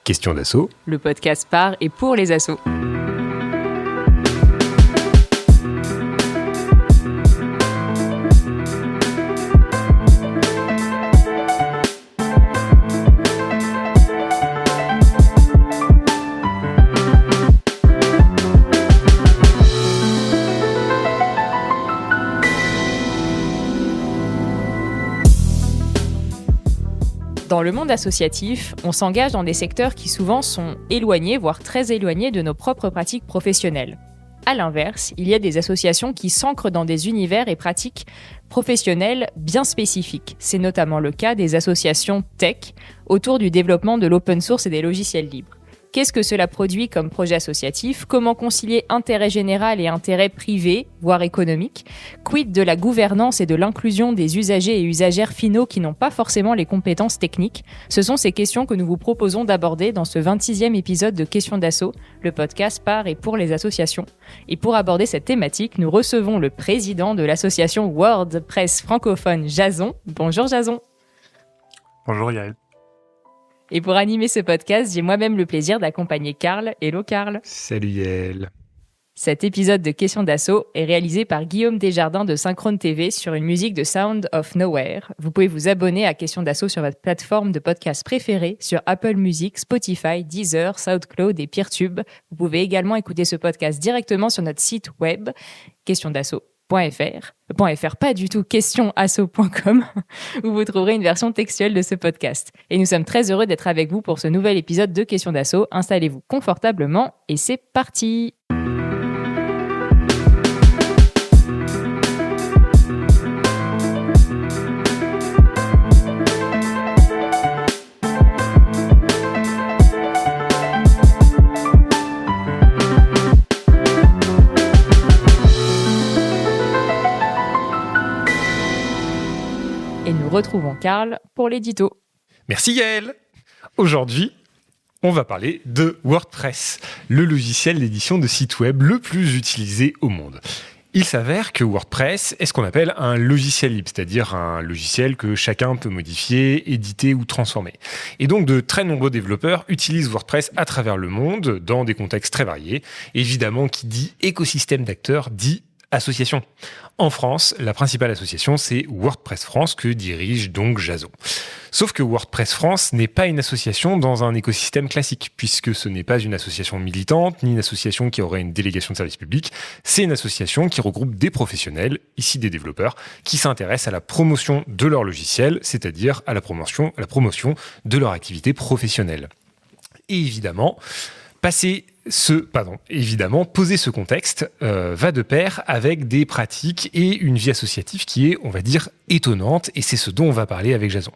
Question d'assaut. Le podcast par et pour les assos. Dans le monde associatif, on s'engage dans des secteurs qui souvent sont éloignés, voire très éloignés de nos propres pratiques professionnelles. À l'inverse, il y a des associations qui s'ancrent dans des univers et pratiques professionnelles bien spécifiques. C'est notamment le cas des associations tech autour du développement de l'open source et des logiciels libres. Qu'est-ce que cela produit comme projet associatif ? Comment concilier intérêt général et intérêt privé, voire économique ? Quid de la gouvernance et de l'inclusion des usagers et usagères finaux qui n'ont pas forcément les compétences techniques ? Ce sont ces questions que nous vous proposons d'aborder dans ce 26e épisode de Questions d'assaut, le podcast par et pour les associations. Et pour aborder cette thématique, nous recevons le président de l'association WordPress francophone Jason. Bonjour Jason. Bonjour Yael. Et pour animer ce podcast, j'ai moi-même le plaisir d'accompagner Karl. Hello Karl. Salut Yael. Cet épisode de Questions d'assaut est réalisé par Guillaume Desjardins de Synchrone TV sur une musique de Sound of Nowhere. Vous pouvez vous abonner à Questions d'assaut sur votre plateforme de podcast préférée sur Apple Music, Spotify, Deezer, SoundCloud et Peertube. Vous pouvez également écouter ce podcast directement sur notre site web questiondasso.fr, pas du tout, questionasso.com, où vous trouverez une version textuelle de ce podcast. Et nous sommes très heureux d'être avec vous pour ce nouvel épisode de Questions d'assaut. Installez-vous confortablement et c'est parti. Et nous retrouvons Karl pour l'édito. Merci Yael. Aujourd'hui, on va parler de WordPress, le logiciel d'édition de sites web le plus utilisé au monde. Il s'avère que WordPress est ce qu'on appelle un logiciel libre, c'est-à-dire un logiciel que chacun peut modifier, éditer ou transformer. Et donc de très nombreux développeurs utilisent WordPress à travers le monde, dans des contextes très variés. Évidemment, qui dit écosystème d'acteurs dit association. En France, la principale association, c'est WordPress France que dirige donc Jason. Sauf que WordPress France n'est pas une association dans un écosystème classique, puisque ce n'est pas une association militante, ni une association qui aurait une délégation de service public. C'est une association qui regroupe des professionnels, ici des développeurs, qui s'intéressent à la promotion de leur logiciel, c'est-à-dire à la promotion de leur activité professionnelle. Et évidemment, poser ce contexte va de pair avec des pratiques et une vie associative qui est, on va dire, étonnante, et c'est ce dont on va parler avec Jason.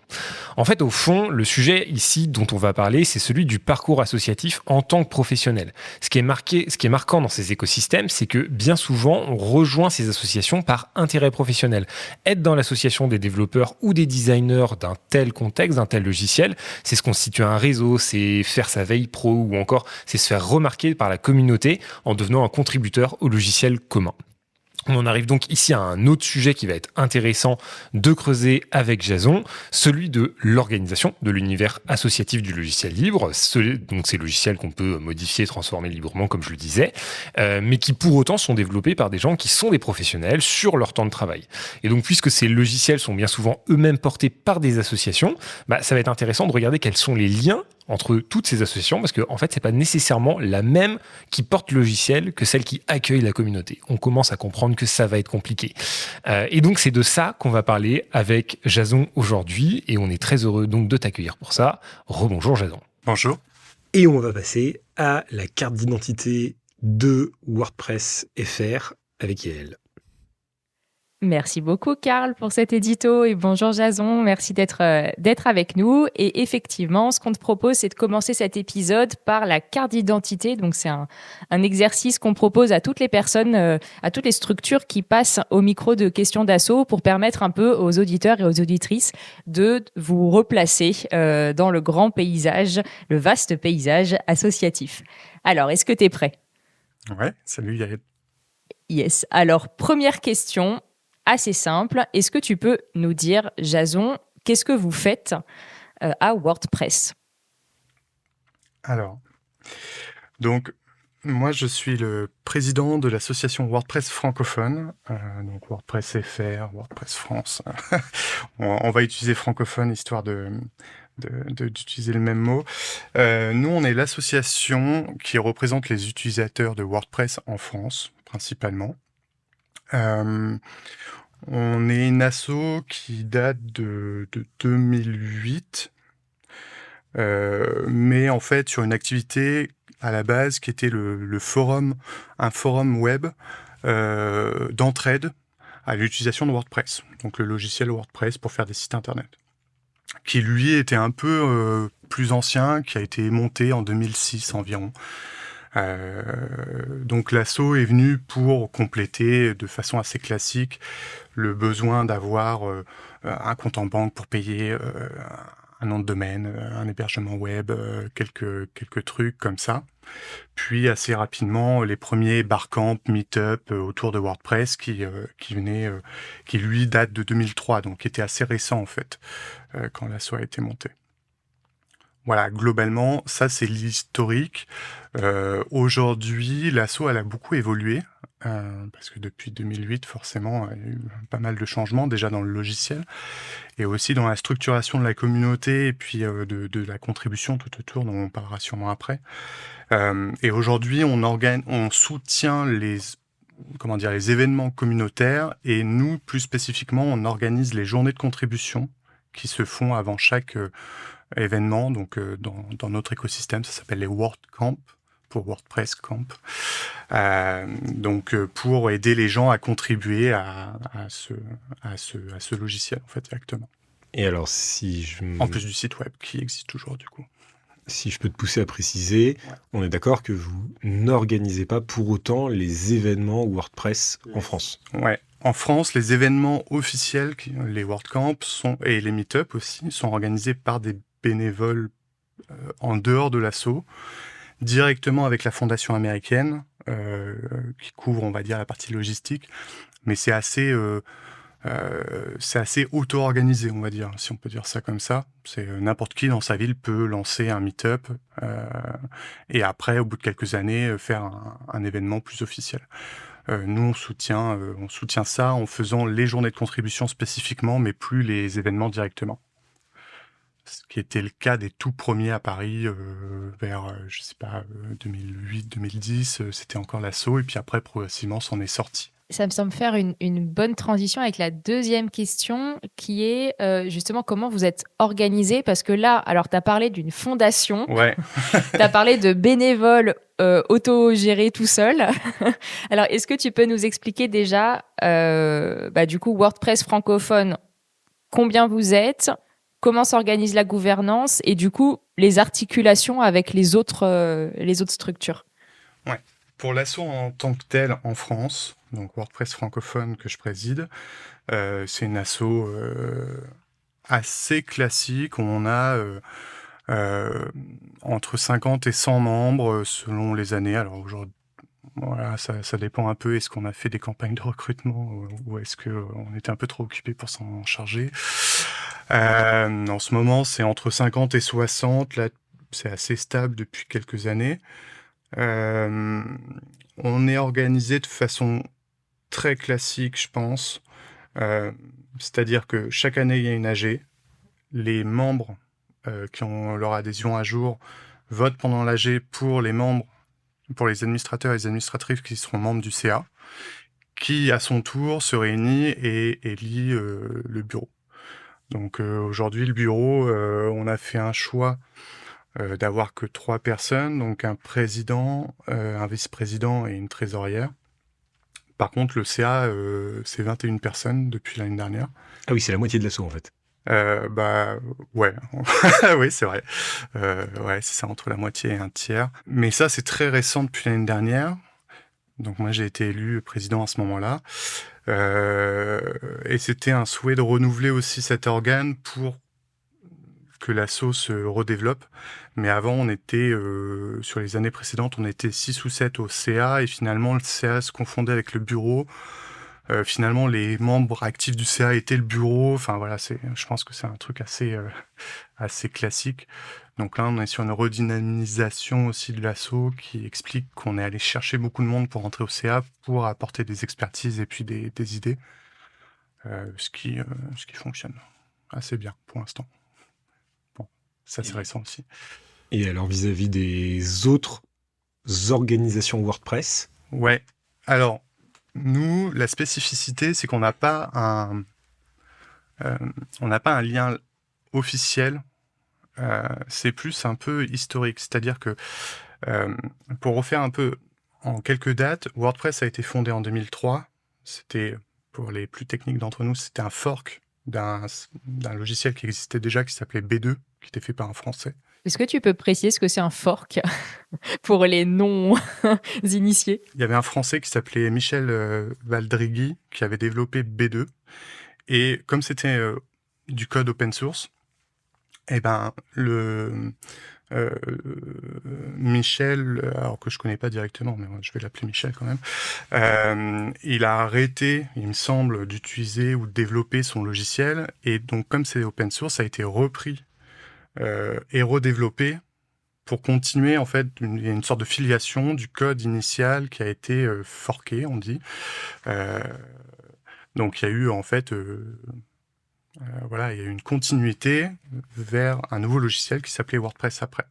En fait, au fond, le sujet ici dont on va parler, c'est celui du parcours associatif en tant que professionnel. Ce qui est marquant dans ces écosystèmes, c'est que bien souvent, on rejoint ces associations par intérêt professionnel. Être dans l'association des développeurs ou des designers d'un tel contexte, d'un tel logiciel, c'est se constituer un réseau, c'est faire sa veille pro, ou encore c'est se faire remarquer par la communauté en devenant un contributeur au logiciel commun. On en arrive donc ici à un autre sujet qui va être intéressant de creuser avec Jason, celui de l'organisation de l'univers associatif du logiciel libre, donc ces logiciels qu'on peut modifier, transformer librement comme je le disais, mais qui pour autant sont développés par des gens qui sont des professionnels sur leur temps de travail. Et donc puisque ces logiciels sont bien souvent eux-mêmes portés par des associations, ça va être intéressant de regarder quels sont les liens entre toutes ces associations, parce que en fait, c'est pas nécessairement la même qui porte le logiciel que celle qui accueille la communauté. On commence à comprendre que ça va être compliqué. Et donc, c'est de ça qu'on va parler avec Jason aujourd'hui, et on est très heureux donc de t'accueillir pour ça. Rebonjour Jason. Bonjour. Et on va passer à la carte d'identité de WordPress FR avec Yael. Merci beaucoup, Karl, pour cet édito. Et bonjour, Jason. Merci d'être avec nous. Et effectivement, ce qu'on te propose, c'est de commencer cet épisode par la carte d'identité. Donc, c'est un exercice qu'on propose à toutes les personnes, à toutes les structures qui passent au micro de Questions d'assaut pour permettre un peu aux auditeurs et aux auditrices de vous replacer dans le grand paysage, le vaste paysage associatif. Alors, est-ce que tu es prêt ? Ouais, salut Yael. Yes. Alors, première question. Assez simple. Est-ce que tu peux nous dire, Jason, qu'est-ce que vous faites à WordPress ? Alors, donc, moi, je suis le président de l'association WordPress francophone, donc WordPress FR, WordPress France. On va utiliser francophone histoire d'utiliser le même mot. Nous, on est l'association qui représente les utilisateurs de WordPress en France, principalement. Euh, on est une asso qui date de 2008, mais en fait sur une activité à la base qui était le forum, un forum web d'entraide à l'utilisation de WordPress, donc le logiciel WordPress pour faire des sites internet, qui lui était un peu plus ancien, qui a été monté en 2006 environ. Donc l'asso est venu pour compléter de façon assez classique le besoin d'avoir un compte en banque pour payer un nom de domaine, un hébergement web, quelques trucs comme ça. Puis assez rapidement, les premiers barcamps, meet-up autour de WordPress qui venaient, qui lui date de 2003, donc qui était assez récent en fait, quand l'asso a été monté. Voilà, globalement, ça c'est l'historique. Aujourd'hui, l'asso elle a beaucoup évolué, parce que depuis 2008, forcément, il y a eu pas mal de changements déjà dans le logiciel, et aussi dans la structuration de la communauté, et puis de la contribution tout autour, dont on parlera sûrement après. Et aujourd'hui, on soutient les événements communautaires, et nous, plus spécifiquement, on organise les journées de contribution qui se font avant chaque événement. Donc, dans notre écosystème, ça s'appelle les WordCamp, pour WordPress Camp. Donc, pour aider les gens à contribuer à ce logiciel, en fait, directement. Et alors, En plus du site web qui existe toujours, du coup. Si je peux te pousser à préciser, on est d'accord que vous n'organisez pas pour autant les événements WordPress en France. Ouais. En France, les événements officiels, les WordCamp et les meet-up aussi, sont organisés par des bénévoles en dehors de l'asso, directement avec la fondation américaine, qui couvre, on va dire, la partie logistique. Mais c'est assez auto-organisé, on va dire, si on peut dire ça comme ça. C'est n'importe qui dans sa ville peut lancer un meet-up et après, au bout de quelques années, faire un événement plus officiel. Nous, on soutient ça en faisant les journées de contribution spécifiquement, mais plus les événements directement. Ce qui était le cas des tout premiers à Paris vers, 2008-2010, c'était encore l'asso, et puis après, progressivement, s'en est sorti. Ça me semble faire une bonne transition avec la deuxième question qui est justement comment vous êtes organisé, parce que là, alors tu as parlé d'une fondation, Ouais. tu as parlé de bénévoles auto-gérés tout seuls. Alors, est-ce que tu peux nous expliquer déjà, du coup, WordPress francophone, combien vous êtes, comment s'organise la gouvernance et du coup, les articulations avec les autres structures? Ouais. Pour l'asso en tant que tel en France, donc WordPress francophone que je préside, c'est une asso assez classique. On a entre 50 et 100 membres selon les années. Alors aujourd'hui, voilà, ça dépend un peu. Est-ce qu'on a fait des campagnes de recrutement ou est-ce qu'on était un peu trop occupé pour s'en charger? En ce moment, c'est entre 50 et 60. Là, c'est assez stable depuis quelques années. On est organisé de façon très classique, je pense. C'est-à-dire que chaque année, il y a une AG. Les membres qui ont leur adhésion à jour votent pendant l'AG pour les membres, pour les administrateurs et les administratrices qui seront membres du CA, qui, à son tour, se réunit et élit le bureau. Donc aujourd'hui, le bureau, on a fait un choix d'avoir que 3 personnes, donc un président, un vice-président et une trésorière. Par contre, le CA, c'est 21 personnes depuis l'année dernière. Ah oui, c'est la moitié de l'asso en fait. Ouais, oui, c'est vrai. Ouais, c'est ça, entre la moitié et un tiers. Mais ça, c'est très récent depuis l'année dernière. Donc moi, j'ai été élu président à ce moment-là. Et c'était un souhait de renouveler aussi cet organe pour que l'asso se redéveloppe. Mais avant, on était, sur les années précédentes, on était 6 ou 7 au CA, et finalement, le CA se confondait avec le bureau. Finalement, les membres actifs du CA étaient le bureau. Enfin voilà, je pense que c'est un truc assez classique. Donc là, on est sur une redynamisation aussi de l'asso qui explique qu'on est allé chercher beaucoup de monde pour rentrer au CA pour apporter des expertises et puis des idées, ce qui fonctionne assez bien pour l'instant. Bon, ça c'est récent aussi. Et alors vis-à-vis des autres organisations WordPress? Ouais. Alors, nous, la spécificité, c'est qu'on n'a pas un lien officiel. C'est plus un peu historique. C'est-à-dire que, pour refaire un peu en quelques dates, WordPress a été fondé en 2003. C'était, pour les plus techniques d'entre nous, c'était un fork d'un logiciel qui existait déjà, qui s'appelait B2, qui était fait par un Français. Est-ce que tu peux préciser ce que c'est un fork pour les non-initiés? Il y avait un Français qui s'appelait Michel Valdrighi qui avait développé B2. Et comme c'était du code open source, eh ben, Michel, alors que je connais pas directement, mais je vais l'appeler Michel quand même, il a arrêté, il me semble, d'utiliser ou de développer son logiciel. Et donc, comme c'est open source, ça a été repris et redéveloppé pour continuer, en fait, il y a une sorte de filiation du code initial qui a été forqué, on dit. Donc, il y a eu, en fait, voilà, il y a eu une continuité vers un nouveau logiciel qui s'appelait WordPress après.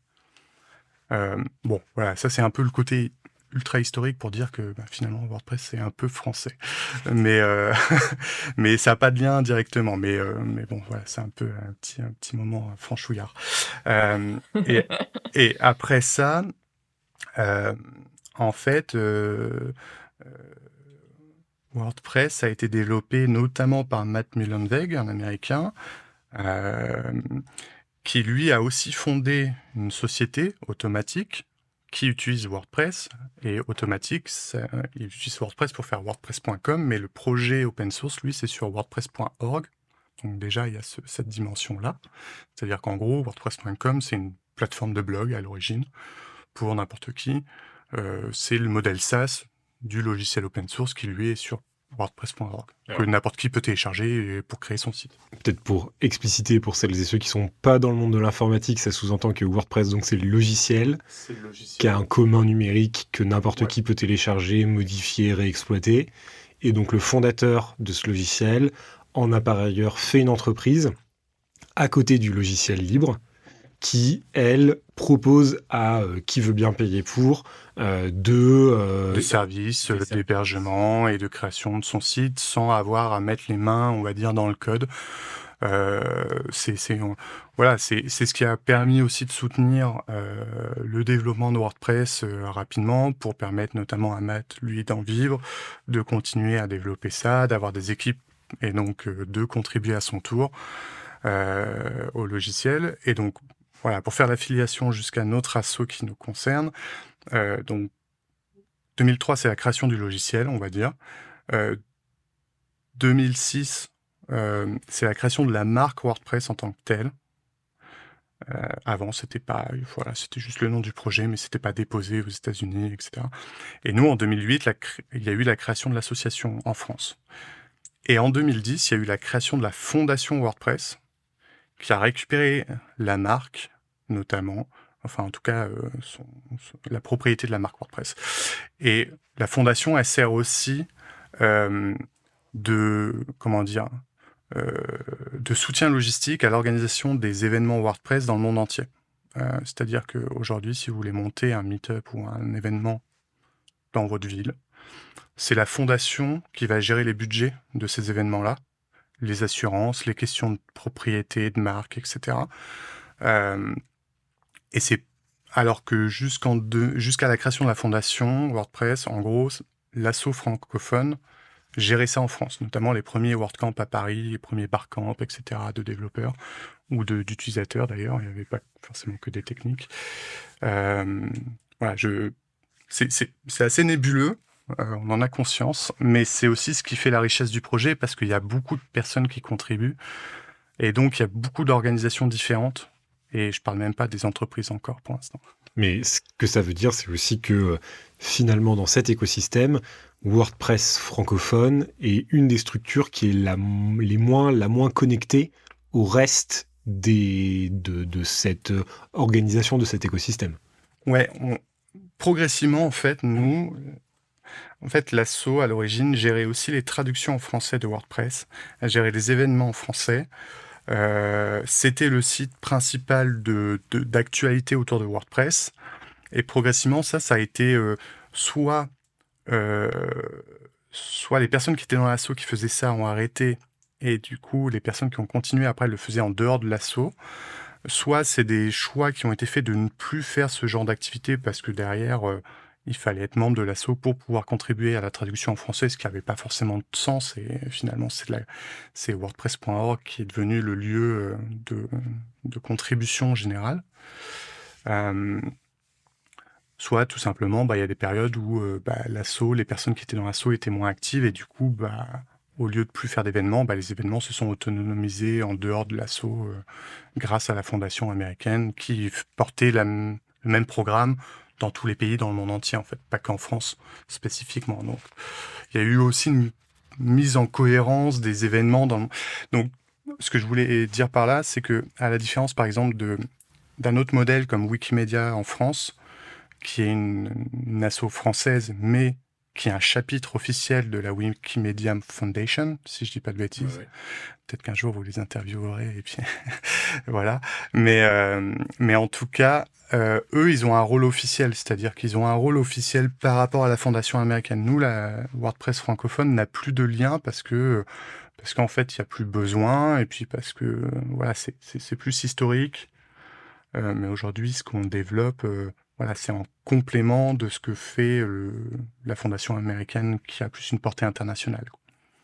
Bon, voilà, ça, c'est un peu le côté ultra historique pour dire que finalement, WordPress, c'est un peu français. Mais, mais ça n'a pas de lien directement. Mais bon, voilà, c'est un peu un petit moment franchouillard. Et après ça, en fait, WordPress a été développé notamment par Matt Mullenweg, un Américain, qui lui a aussi fondé une société Automattic qui utilise WordPress. Et Automattic, il utilise WordPress pour faire WordPress.com, mais le projet open source, lui, c'est sur WordPress.org. Donc déjà, il y a cette dimension-là. C'est-à-dire qu'en gros, WordPress.com, c'est une plateforme de blog à l'origine pour n'importe qui. C'est le modèle SaaS du logiciel open source qui, lui, est sur WordPress.org, que n'importe qui peut télécharger pour créer son site. Peut-être pour expliciter pour celles et ceux qui sont pas dans le monde de l'informatique, ça sous-entend que WordPress, donc c'est le logiciel qui a un commun numérique que n'importe qui peut télécharger, modifier, réexploiter. Et donc le fondateur de ce logiciel en a par ailleurs fait une entreprise à côté du logiciel libre qui, elle, propose à qui veut bien payer pour des services d'hébergement et de création de son site sans avoir à mettre les mains, on va dire, dans le code. C'est ce qui a permis aussi de soutenir le développement de WordPress rapidement pour permettre notamment à Matt, lui, d'en vivre, de continuer à développer ça, d'avoir des équipes et donc de contribuer à son tour au logiciel. Et donc, voilà, pour faire l'affiliation jusqu'à notre asso qui nous concerne, donc 2003, c'est la création du logiciel, on va dire. 2006, c'est la création de la marque WordPress en tant que telle. Avant, c'était juste le nom du projet, mais c'était pas déposé aux États-Unis, etc. Et nous, en 2008, il y a eu la création de l'association en France. Et en 2010, il y a eu la création de la fondation WordPress, qui a récupéré la marque, notamment, enfin en tout cas la propriété de la marque WordPress. Et la fondation, elle sert aussi de soutien logistique à l'organisation des événements WordPress dans le monde entier. C'est-à-dire qu'aujourd'hui, si vous voulez monter un meet-up ou un événement dans votre ville, c'est la fondation qui va gérer les budgets de ces événements-là, les assurances, les questions de propriété, de marque, etc. Et c'est alors que jusqu'à la création de la fondation WordPress, en gros, l'asso francophone gérait ça en France, notamment les premiers WordCamp à Paris, les premiers barcamp, etc., de développeurs ou d'utilisateurs d'ailleurs. Il n'y avait pas forcément que des techniques. Voilà, c'est assez nébuleux. On en a conscience, mais c'est aussi ce qui fait la richesse du projet parce qu'il y a beaucoup de personnes qui contribuent et donc il y a beaucoup d'organisations différentes et je parle même pas des entreprises encore pour l'instant. Mais ce que ça veut dire, c'est aussi que finalement, dans cet écosystème, WordPress francophone est une des structures qui est la moins connectée au reste de cette organisation, de cet écosystème. Ouais, progressivement, en fait, l'asso, à l'origine, gérait aussi les traductions en français de WordPress. Elle gérait les événements en français. C'était le site principal d'actualité autour de WordPress. Et progressivement, ça a été soit les personnes qui étaient dans l'asso qui faisaient ça ont arrêté, et du coup, les personnes qui ont continué après le faisaient en dehors de l'asso. Soit c'est des choix qui ont été faits de ne plus faire ce genre d'activité parce que derrière, il fallait être membre de l'asso pour pouvoir contribuer à la traduction en français, ce qui n'avait pas forcément de sens. Et finalement, c'est WordPress.org qui est devenu le lieu de contribution générale. Soit tout simplement, il y a des périodes où l'asso, les personnes qui étaient dans l'asso étaient moins actives et du coup, au lieu de plus faire d'événements, les événements se sont autonomisés en dehors de l'asso grâce à la fondation américaine qui portait le même programme dans tous les pays dans le monde entier, en fait, pas qu'en France spécifiquement. Donc, il y a eu aussi une mise en cohérence des événements. Donc, ce que je voulais dire par là, c'est que, à la différence, par exemple, d'un autre modèle comme Wikimedia en France, qui est une asso française, mais qui est un chapitre officiel de la Wikimedia Foundation, si je dis pas de bêtises. Ouais. Peut-être qu'un jour vous les interviewerez et puis voilà. Mais en tout cas, eux, ils ont un rôle officiel, c'est-à-dire qu'ils ont un rôle officiel par rapport à la fondation américaine. Nous, la WordPress francophone n'a plus de lien parce qu'en fait, il y a plus besoin et puis parce que voilà, c'est plus historique. Mais aujourd'hui, ce qu'on développe, c'est en complément de ce que fait la fondation américaine qui a plus une portée internationale.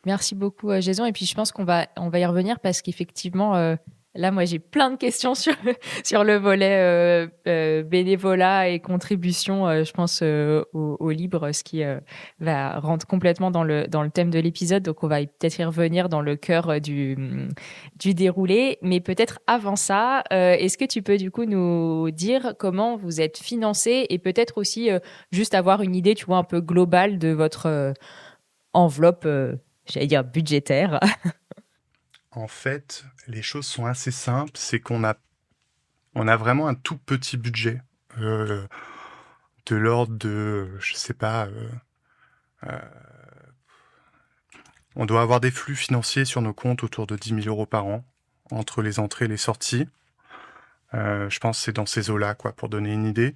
Merci beaucoup, Jason. Et puis, je pense qu'on va y revenir parce qu'effectivement, là, moi, j'ai plein de questions sur le volet bénévolat et contribution, je pense, au libre, ce qui va rentrer complètement dans le thème de l'épisode. Donc, on va peut-être y revenir dans le cœur du déroulé. Mais peut-être avant ça, est-ce que tu peux du coup nous dire comment vous êtes financé et peut-être aussi juste avoir une idée, tu vois, un peu globale de votre enveloppe j'allais dire budgétaire. En fait, les choses sont assez simples. C'est qu'on a vraiment un tout petit budget de l'ordre de, je sais pas, on doit avoir des flux financiers sur nos comptes autour de 10 000 euros par an entre les entrées et les sorties. Je pense que c'est dans ces eaux-là, quoi, pour donner une idée.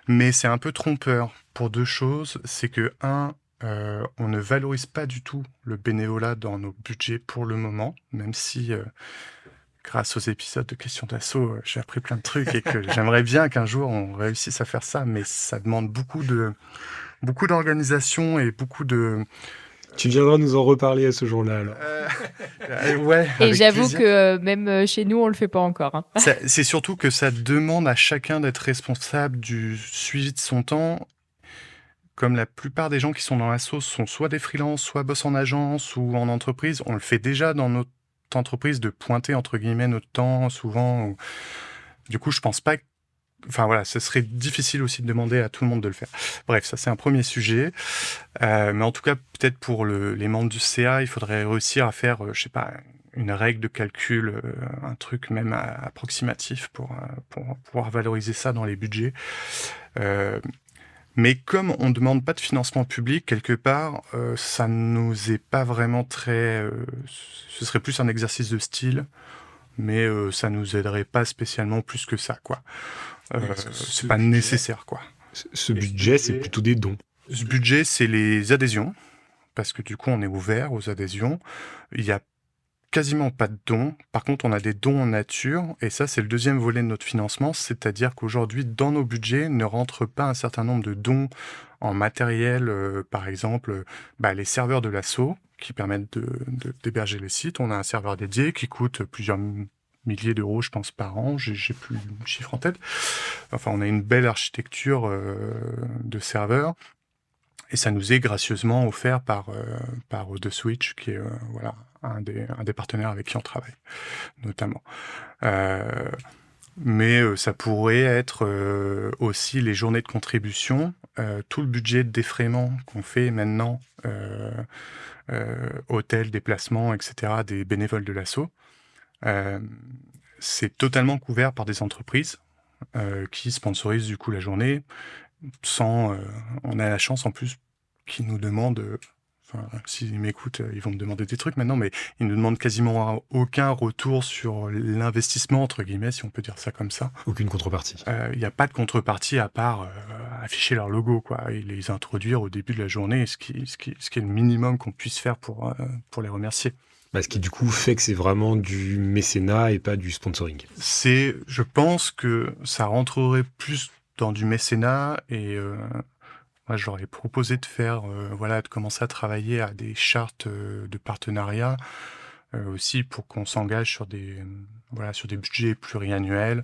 Mais c'est un peu trompeur pour deux choses. C'est que, on ne valorise pas du tout le bénévolat dans nos budgets pour le moment, même si, grâce aux épisodes de Questions d'Asso, j'ai appris plein de trucs et que j'aimerais bien qu'un jour on réussisse à faire ça, mais ça demande beaucoup d'organisation et beaucoup de... Tu viendras nous en reparler à ce jour-là, alors. Ouais. Et j'avoue que même chez nous, on le fait pas encore. Hein. C'est surtout que ça demande à chacun d'être responsable du suivi de son temps. Comme la plupart des gens qui sont dans l'asso sont soit des freelances, soit bossent en agence ou en entreprise, on le fait déjà dans notre entreprise de pointer entre guillemets notre temps souvent. Du coup, je pense pas. Enfin voilà, ce serait difficile aussi de demander à tout le monde de le faire. Bref, ça c'est un premier sujet. Mais en tout cas, peut-être pour les membres du CA, il faudrait réussir à faire, je sais pas, une règle de calcul, un truc même approximatif pour pouvoir valoriser ça dans les budgets. Mais comme on ne demande pas de financement public, quelque part, ça ne nous est pas vraiment très... ce serait plus un exercice de style, mais ça ne nous aiderait pas spécialement plus que ça, quoi. C'est pas nécessaire, quoi. Ce budget, c'est plutôt des dons. Ce budget, c'est les adhésions, parce que du coup, on est ouvert aux adhésions. Il y a quasiment pas de dons. Par contre, on a des dons en nature, et ça, c'est le deuxième volet de notre financement, c'est-à-dire qu'aujourd'hui, dans nos budgets, ne rentre pas un certain nombre de dons en matériel, par exemple, les serveurs de l'asso, qui permettent d'héberger les sites. On a un serveur dédié qui coûte plusieurs milliers d'euros, je pense, par an. J'ai plus le chiffre en tête. Enfin, on a une belle architecture de serveurs. Et ça nous est gracieusement offert par The Switch, qui est un des partenaires avec qui on travaille, notamment. Mais ça pourrait être aussi les journées de contribution, tout le budget de défraiement qu'on fait maintenant, hôtel, déplacement, etc., des bénévoles de l'asso. C'est totalement couvert par des entreprises qui sponsorisent du coup la journée. On a la chance en plus qu'ils nous demandent, s'ils m'écoutent, ils vont me demander des trucs maintenant, mais ils ne demandent quasiment aucun retour sur l'investissement, entre guillemets, si on peut dire ça comme ça. Aucune contrepartie. Il n'y a pas de contrepartie à part afficher leur logo, quoi, et les introduire au début de la journée, ce qui est le minimum qu'on puisse faire pour les remercier. Ce qui du coup fait que c'est vraiment du mécénat et pas du sponsoring. Je pense que ça rentrerait plus dans du mécénat et moi je leur ai proposé de faire, de commencer à travailler à des chartes de partenariat aussi pour qu'on s'engage sur des budgets pluriannuels.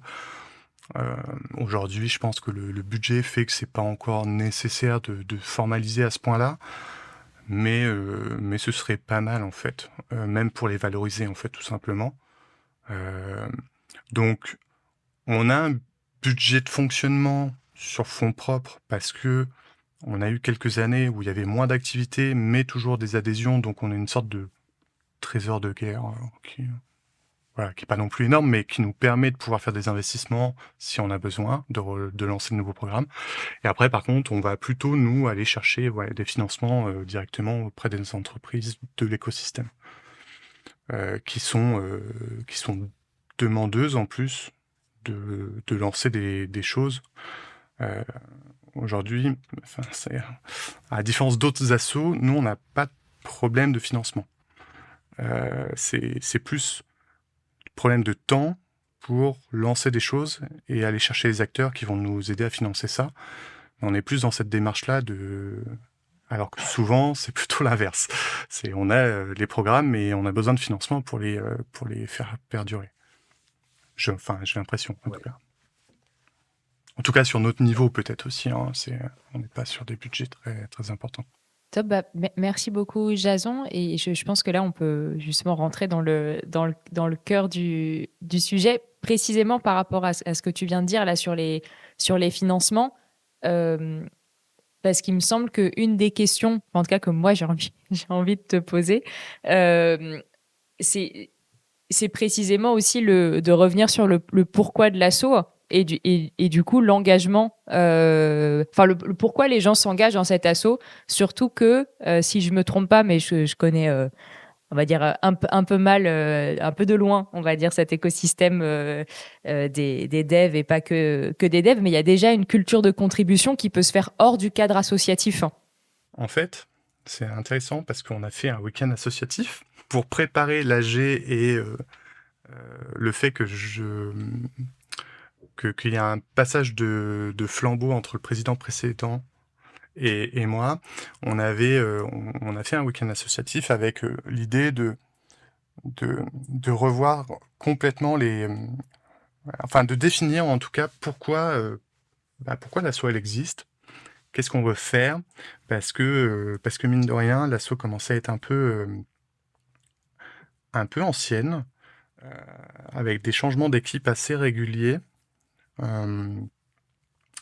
Aujourd'hui, je pense que le budget fait que c'est pas encore nécessaire de formaliser à ce point-là. Mais ce serait pas mal en fait, même pour les valoriser en fait tout simplement. Donc on a un budget de fonctionnement sur fonds propres parce que on a eu quelques années où il y avait moins d'activités mais toujours des adhésions, donc on a une sorte de trésor de guerre qui est pas non plus énorme, mais qui nous permet de pouvoir faire des investissements si on a besoin de lancer de nouveaux programmes. Et après, par contre, on va plutôt, nous, aller chercher des financements directement auprès des entreprises de l'écosystème, qui sont demandeuses, en plus, de lancer des choses. Aujourd'hui, à la différence d'autres assos, nous, on n'a pas de problème de financement. C'est plus problème de temps pour lancer des choses et aller chercher les acteurs qui vont nous aider à financer ça. On est plus dans cette démarche-là alors que souvent, c'est plutôt l'inverse. On a les programmes, mais on a besoin de financement pour les faire perdurer. J'ai l'impression, en tout cas. En tout cas, sur notre niveau, peut-être aussi. Hein, on n'est pas sur des budgets très, très importants. Top, merci beaucoup Jason, et je pense que là on peut justement rentrer dans le cœur du sujet, précisément par rapport à ce que tu viens de dire là sur les financements, parce qu'il me semble qu'une des questions, en tout cas que moi j'ai envie de te poser, c'est précisément aussi de revenir sur le pourquoi de l'asso. Et du coup, l'engagement, le pourquoi les gens s'engagent dans cet asso, surtout que, si je me trompe pas, mais je connais, on va dire, un peu mal, un peu de loin, on va dire, cet écosystème des devs, et pas que des devs, mais il y a déjà une culture de contribution qui peut se faire hors du cadre associatif. En fait, c'est intéressant parce qu'on a fait un week-end associatif pour préparer l'AG et le fait qu'il y a un passage de flambeau entre le président précédent et moi. On a fait un week-end associatif avec l'idée de revoir complètement de définir en tout cas pourquoi l'asso elle existe, qu'est-ce qu'on veut faire, parce que mine de rien, l'asso commençait à être un peu ancienne, avec des changements d'équipe assez réguliers.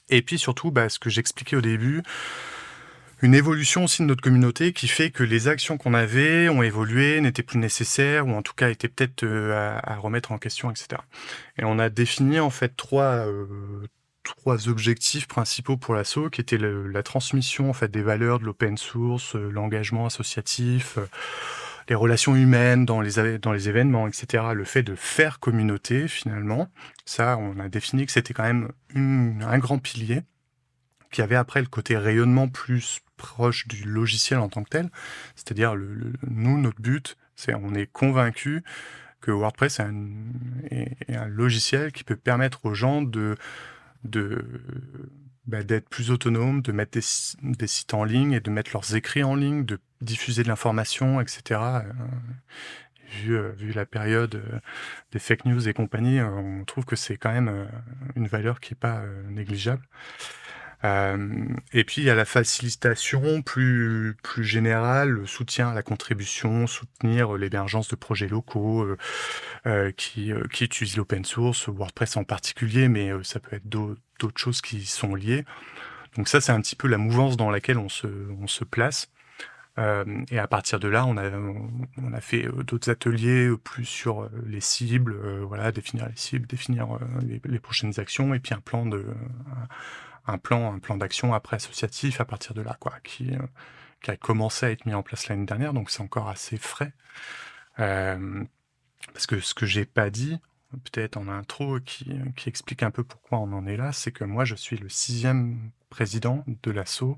Et puis surtout, ce que j'expliquais au début, une évolution aussi de notre communauté qui fait que les actions qu'on avait ont évolué, n'étaient plus nécessaires, ou en tout cas étaient peut-être à remettre en question, etc. Et on a défini en fait trois objectifs principaux pour l'asso, qui étaient la transmission en fait des valeurs de l'open source, l'engagement associatif, les relations humaines dans les événements, etc. Le fait de faire communauté, finalement. Ça, on a défini que c'était quand même un grand pilier, qui avait après le côté rayonnement plus proche du logiciel en tant que tel. C'est-à-dire, nous, notre but, on est convaincu que WordPress est un logiciel qui peut permettre aux gens d'être plus autonomes, de mettre des sites en ligne et de mettre leurs écrits en ligne, de diffuser de l'information, etc. Vu la période des fake news et compagnie, on trouve que c'est quand même une valeur qui n'est pas négligeable. Et puis il y a la facilitation plus générale, le soutien à la contribution, soutenir l'émergence de projets locaux qui utilisent l'open source, WordPress en particulier, mais ça peut être d'autres choses qui sont liées. Donc ça, c'est un petit peu la mouvance dans laquelle on se place. Et à partir de là, on a fait d'autres ateliers plus sur les cibles, voilà, définir les cibles, définir les prochaines actions, et puis un plan d'action après associatif à partir de là, quoi, qui a commencé à être mis en place l'année dernière, donc c'est encore assez frais. Parce que ce que j'ai pas dit, peut-être en intro, qui explique un peu pourquoi on en est là, c'est que moi, je suis le 6e président de l'asso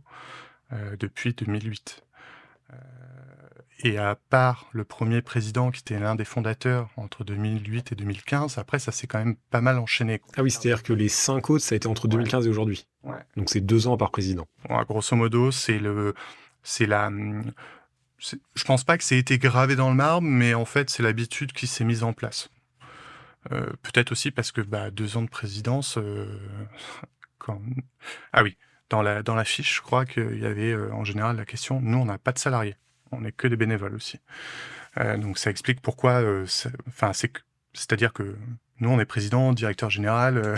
depuis 2008. Et à part le premier président qui était l'un des fondateurs entre 2008 et 2015, après ça s'est quand même pas mal enchaîné. Ah oui, c'est-à-dire que les 5 autres, ça a été entre 2015 et aujourd'hui. Ouais. Donc c'est 2 ans par président. Ouais, grosso modo, je pense pas que c'est été gravé dans le marbre, mais en fait c'est l'habitude qui s'est mise en place. Peut-être aussi parce que 2 ans de présidence, ah oui, dans la fiche, je crois qu'il y avait en général la question, nous on n'a pas de salariés, on n'est que des bénévoles aussi. Donc ça explique pourquoi, c'est-à-dire que nous on est président, directeur général,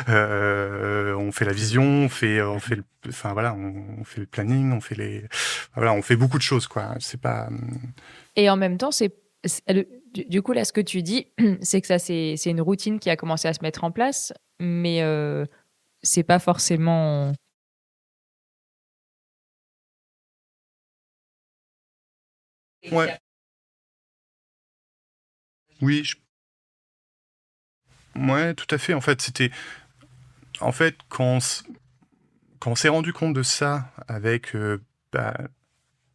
on fait la vision, on fait le planning, on fait beaucoup de choses, quoi. C'est pas. Et en même temps, du coup là, ce que tu dis, c'est que ça, c'est une routine qui a commencé à se mettre en place, mais c'est pas forcément. Ouais. Oui. Ouais, tout à fait. En fait, quand on s'est rendu compte de ça avec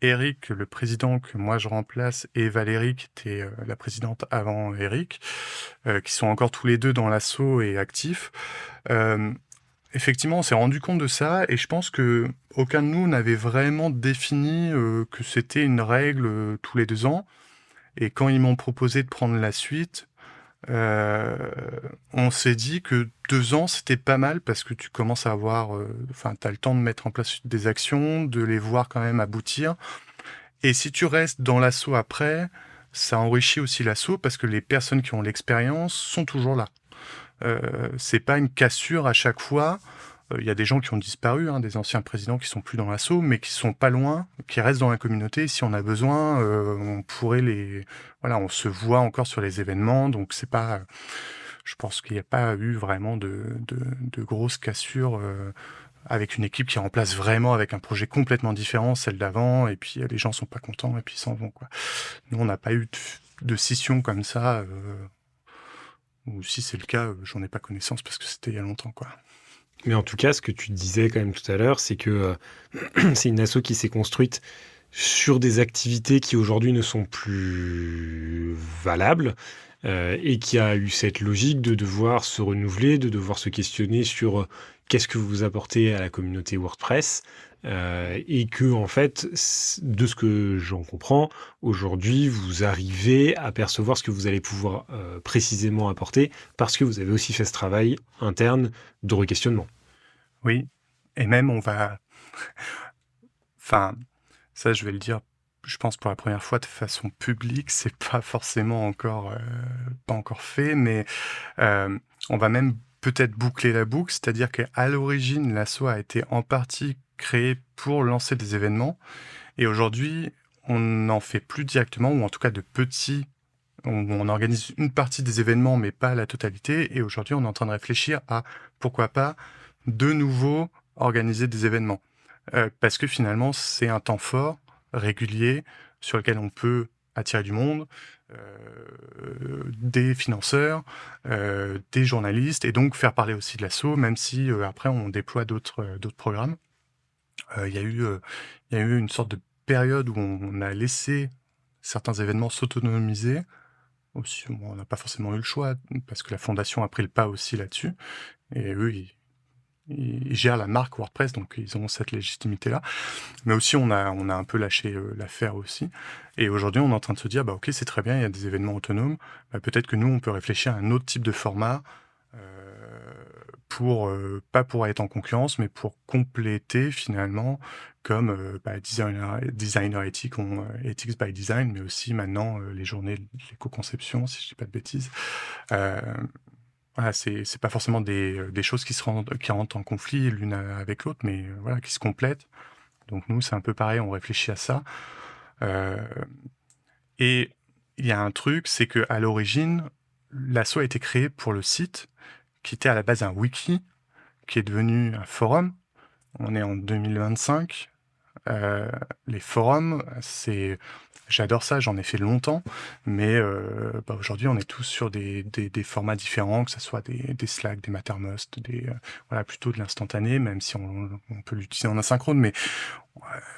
Eric, le président que moi je remplace, et Valérie, qui était la présidente avant Eric, qui sont encore tous les deux dans l'asso et actifs. Effectivement, on s'est rendu compte de ça, et je pense que aucun de nous n'avait vraiment défini que c'était une règle tous les 2 ans. Et quand ils m'ont proposé de prendre la suite, on s'est dit que 2 ans, c'était pas mal parce que tu commences à avoir, t'as le temps de mettre en place des actions, de les voir quand même aboutir. Et si tu restes dans l'asso après, ça enrichit aussi l'asso parce que les personnes qui ont l'expérience sont toujours là. C'est pas une cassure à chaque fois. Il y a des gens qui ont disparu, des anciens présidents qui sont plus dans l'asso, mais qui sont pas loin, qui restent dans la communauté. Si on a besoin, on pourrait on se voit encore sur les événements, donc c'est pas. Je pense qu'il n'y a pas eu vraiment de grosses cassures avec une équipe qui remplace vraiment avec un projet complètement différent, celle d'avant, et puis les gens sont pas contents et puis ils s'en vont, quoi. Nous, on n'a pas eu de scission comme ça. Ou si c'est le cas, j'en ai pas connaissance parce que c'était il y a longtemps, quoi. Mais en tout cas, ce que tu disais quand même tout à l'heure, c'est que c'est une asso qui s'est construite sur des activités qui aujourd'hui ne sont plus valables et qui a eu cette logique de devoir se renouveler, de devoir se questionner sur qu'est-ce que vous apportez à la communauté WordPress et que, en fait, de ce que j'en comprends, aujourd'hui, vous arrivez à percevoir ce que vous allez pouvoir précisément apporter parce que vous avez aussi fait ce travail interne de re-questionnement. Oui, et même on va... ça je vais le dire, je pense pour la première fois de façon publique, c'est pas forcément pas encore fait, mais on va même peut-être boucler la boucle, c'est-à-dire qu'à l'origine, l'asso a été en partie créé pour lancer des événements, et aujourd'hui, on n'en fait plus directement, ou en tout cas de petits. On organise une partie des événements, mais pas la totalité, et aujourd'hui, on est en train de réfléchir à pourquoi pas de nouveau organiser des événements. Parce que finalement, c'est un temps fort, régulier, sur lequel on peut attirer du monde, des financeurs, des journalistes, et donc faire parler aussi de l'asso, même si après on déploie d'autres programmes. Il y a eu une sorte de période où on a laissé certains événements s'autonomiser. Aussi, on n'a pas forcément eu le choix, parce que la fondation a pris le pas aussi là-dessus, et eux, ils gèrent la marque WordPress, donc ils ont cette légitimité-là. Mais aussi, on a un peu lâché l'affaire aussi. Et aujourd'hui, on est en train de se dire, ok, c'est très bien, il y a des événements autonomes. Peut-être que nous, on peut réfléchir à un autre type de format pas pour être en concurrence, mais pour compléter finalement, comme designer éthique ont Ethics by Design, mais aussi maintenant les journées de l'éco-conception, si je dis pas de bêtises. Voilà, c'est pas forcément des choses qui rentrent en conflit l'une avec l'autre, mais voilà, qui se complètent. Donc nous, c'est un peu pareil, on réfléchit à ça. Et il y a un truc, c'est que à l'origine, l'asso a été créé pour le site, qui était à la base un wiki, qui est devenu un forum. On est en 2025. Les forums, j'adore ça, j'en ai fait longtemps, mais aujourd'hui, on est tous sur des formats différents, que ce soit des Slack, des Mattermost, voilà, plutôt de l'instantané, même si on peut l'utiliser en asynchrone, mais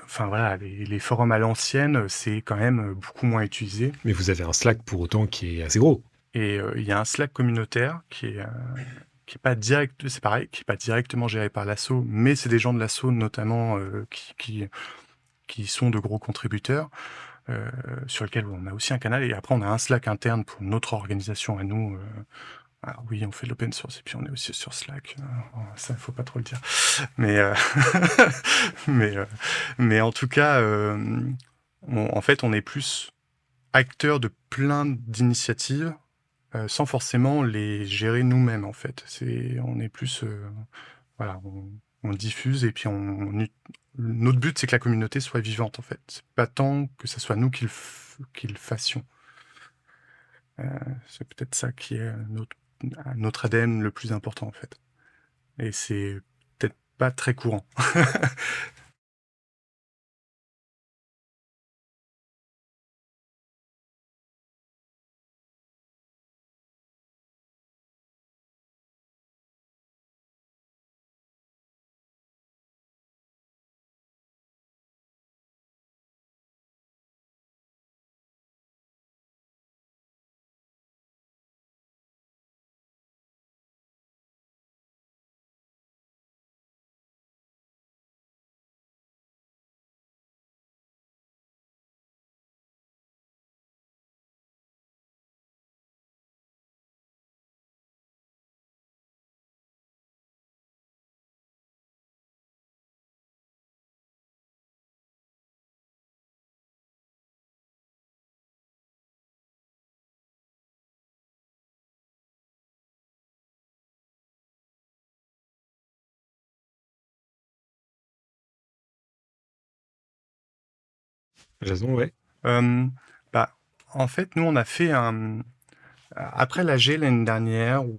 enfin voilà, les forums à l'ancienne, c'est quand même beaucoup moins utilisé. Mais vous avez un Slack pour autant qui est assez gros. Et il y a un Slack communautaire qui est pas direct, c'est pareil, qui est pas directement géré par l'asso, mais c'est des gens de l'asso notamment qui sont de gros contributeurs, sur lequel on a aussi un canal. Et après, on a un Slack interne pour notre organisation à nous. Alors oui, on fait de l'open source et puis on est aussi sur Slack. Ça, faut pas trop le dire. Mais mais en tout cas, en fait, on est plus acteur de plein d'initiatives. Sans forcément les gérer nous-mêmes, en fait. On est plus... voilà, on diffuse et puis notre but, c'est que la communauté soit vivante, en fait. C'est pas tant que ce soit nous qui le fassions. C'est peut-être ça qui est notre ADN le plus important, en fait. Et c'est peut-être pas très courant. Jason, ouais. En fait, nous, on a fait après l'AG l'année dernière, où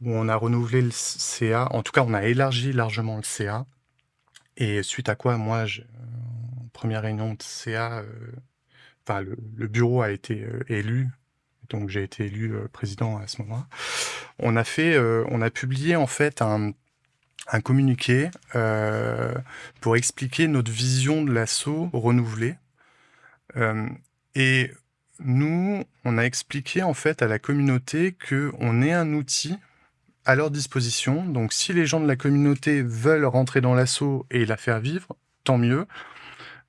on a renouvelé le CA, en tout cas, on a élargi largement le CA. Et suite à quoi, moi, en première réunion de CA, le bureau a été élu, donc j'ai été élu président à ce moment-là. On a publié en fait un communiqué pour expliquer notre vision de l'asso renouvelée. Et nous, on a expliqué en fait à la communauté qu'on est un outil à leur disposition. Donc, si les gens de la communauté veulent rentrer dans l'asso et la faire vivre, tant mieux.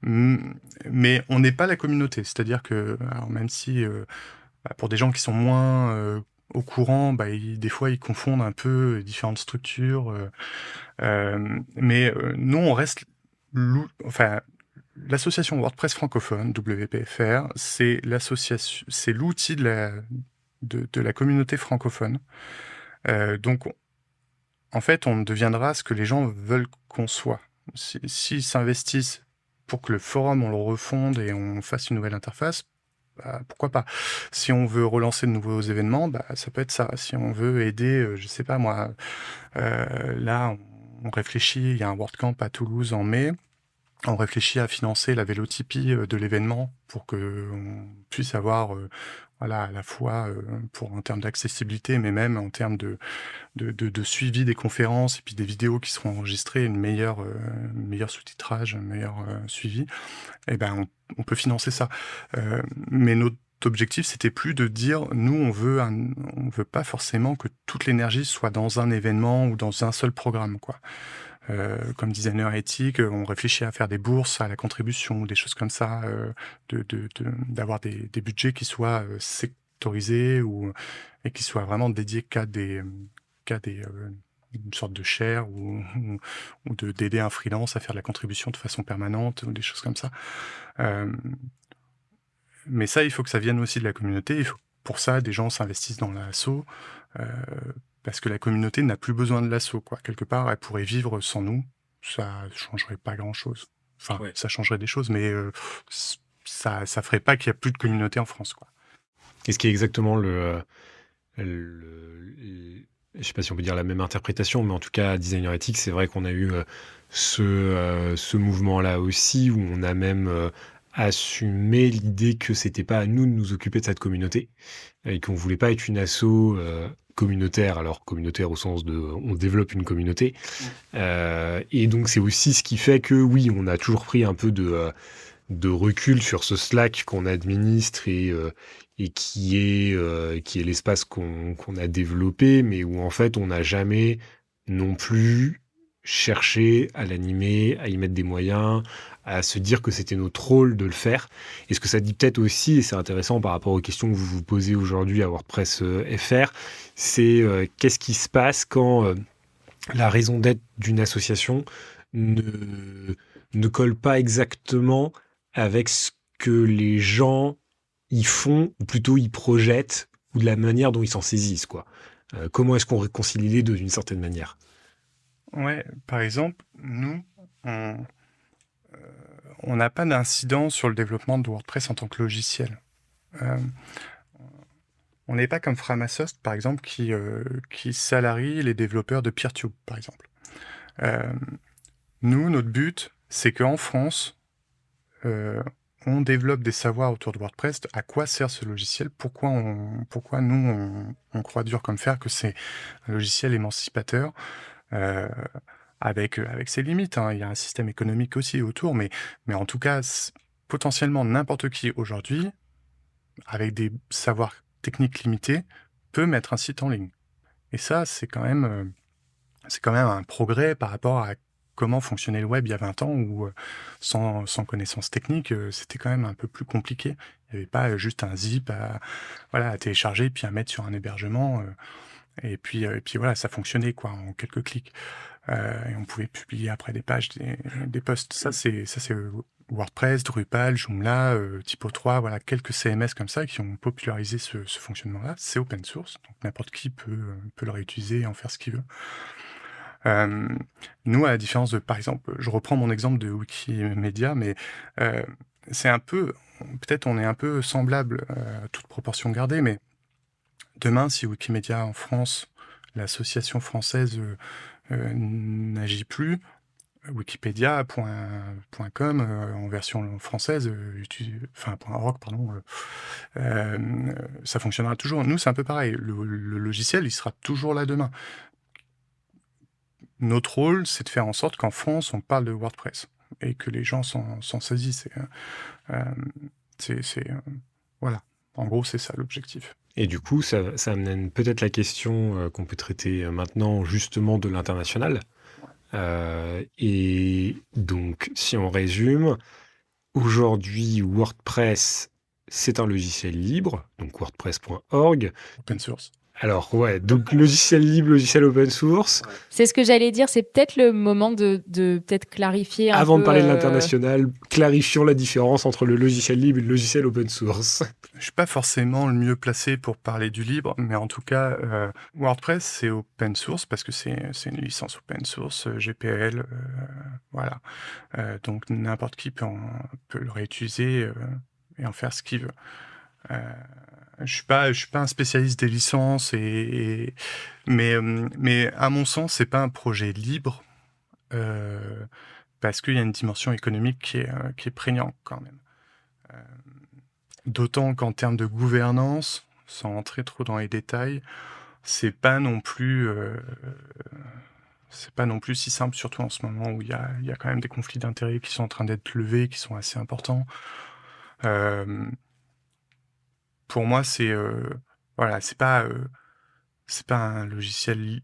Mais on n'est pas la communauté. C'est-à-dire que, alors même si pour des gens qui sont moins au courant, des fois ils confondent un peu différentes structures. Mais nous, on reste l'association WordPress francophone, WPFR, c'est l'association, c'est l'outil de la communauté francophone. Donc, en fait, on deviendra ce que les gens veulent qu'on soit. S'ils s'investissent pour que le forum, on le refonde et on fasse une nouvelle interface, pourquoi pas. Si on veut relancer de nouveaux événements, ça peut être ça. Si on veut aider, je sais pas moi, là, on réfléchit, il y a un WordCamp à Toulouse en mai, on réfléchit à financer la vélotipie de l'événement pour qu'on puisse avoir, voilà, à la fois en termes d'accessibilité, mais même en termes de suivi des conférences et puis des vidéos qui seront enregistrées, meilleur sous-titrage, un meilleur suivi. Et ben, on peut financer ça. Mais notre objectif, c'était plus de dire, nous, on veut pas forcément que toute l'énergie soit dans un événement ou dans un seul programme, quoi. Comme designer éthique, on réfléchit à faire des bourses à la contribution, des choses comme ça, d'avoir des budgets qui soient sectorisés et qui soient vraiment dédiés qu'à des une sorte de share ou d'aider un freelance à faire de la contribution de façon permanente ou des choses comme ça. Mais ça, il faut que ça vienne aussi de la communauté. Il faut pour ça des gens s'investissent dans l'asso parce que la communauté n'a plus besoin de l'asso, quoi. Quelque part, elle pourrait vivre sans nous. Ça changerait pas grand-chose. Enfin, ça changerait des choses, mais ça ferait pas qu'il y a plus de communauté en France, quoi. Et ce qui est exactement je sais pas si on peut dire la même interprétation, mais en tout cas, Designer Ethics, c'est vrai qu'on a eu ce mouvement-là aussi, où on a même assumé l'idée que c'était pas à nous de nous occuper de cette communauté, et qu'on voulait pas être une asso communautaire, alors communautaire au sens de on développe une communauté. Et donc c'est aussi ce qui fait que oui, on a toujours pris un peu de recul sur ce Slack qu'on administre et qui est l'espace qu'on a développé, mais où en fait on n'a jamais non plus cherché à l'animer, à y mettre des moyens, à se dire que c'était notre rôle de le faire. Et ce que ça dit peut-être aussi, et c'est intéressant par rapport aux questions que vous vous posez aujourd'hui à WordPress FR, c'est qu'est-ce qui se passe quand la raison d'être d'une association ne colle pas exactement avec ce que les gens y font, ou plutôt y projettent, ou de la manière dont ils s'en saisissent, quoi. Comment est-ce qu'on réconcilie les deux d'une certaine manière? Ouais, par exemple, nous, on n'a pas d'incidence sur le développement de WordPress en tant que logiciel. On n'est pas comme Framasoft, par exemple, qui salarie les développeurs de Peertube, par exemple. Nous, notre but, c'est qu'en France, on développe des savoirs autour de WordPress. À quoi sert ce logiciel? Pourquoi nous, on croit dur comme fer que c'est un logiciel émancipateur avec ses limites, hein. Il y a un système économique aussi autour, mais en tout cas, potentiellement n'importe qui aujourd'hui, avec des savoirs techniques limités, peut mettre un site en ligne. Et ça, c'est quand même un progrès par rapport à comment fonctionnait le web il y a 20 ans, où sans connaissances techniques, c'était quand même un peu plus compliqué. Il n'y avait pas juste un zip à télécharger, puis à mettre sur un hébergement, et puis voilà, ça fonctionnait quoi, en quelques clics. Et on pouvait publier après des pages, des posts. Ça, c'est WordPress, Drupal, Joomla, Typo3, voilà, quelques CMS comme ça qui ont popularisé ce fonctionnement-là. C'est open source, donc n'importe qui peut le réutiliser et en faire ce qu'il veut. Nous, à la différence de, par exemple, je reprends mon exemple de Wikimedia, mais c'est un peu, peut-être on est un peu semblable, toute proportion gardée, mais demain, si Wikimedia en France, l'association française n'agit plus, Wikipedia.com en version française, .org, pardon, ça fonctionnera toujours. Nous, c'est un peu pareil. Le logiciel, il sera toujours là demain. Notre rôle, c'est de faire en sorte qu'en France, on parle de WordPress et que les gens s'en saisissent. Voilà. En gros, c'est ça l'objectif. Et du coup, ça amène peut-être la question qu'on peut traiter maintenant justement de l'international. Et donc, si on résume, aujourd'hui, WordPress, c'est un logiciel libre, donc wordpress.org. Open source. Alors, ouais, donc logiciel libre, logiciel open source. C'est ce que j'allais dire, c'est peut-être le moment de peut-être clarifier un peu... Avant de parler de l'international, clarifions la différence entre le logiciel libre et le logiciel open source. Je suis pas forcément le mieux placé pour parler du libre, mais en tout cas, WordPress, c'est open source parce que c'est une licence open source, GPL, voilà. Donc n'importe qui peut le réutiliser et en faire ce qu'il veut. Je suis pas un spécialiste des licences, mais à mon sens, c'est pas un projet libre parce qu'il y a une dimension économique qui est prégnante quand même. D'autant qu'en termes de gouvernance, sans entrer trop dans les détails, c'est pas non plus si simple, surtout en ce moment où il y a quand même des conflits d'intérêts qui sont en train d'être levés, qui sont assez importants. Pour moi, c'est pas un logiciel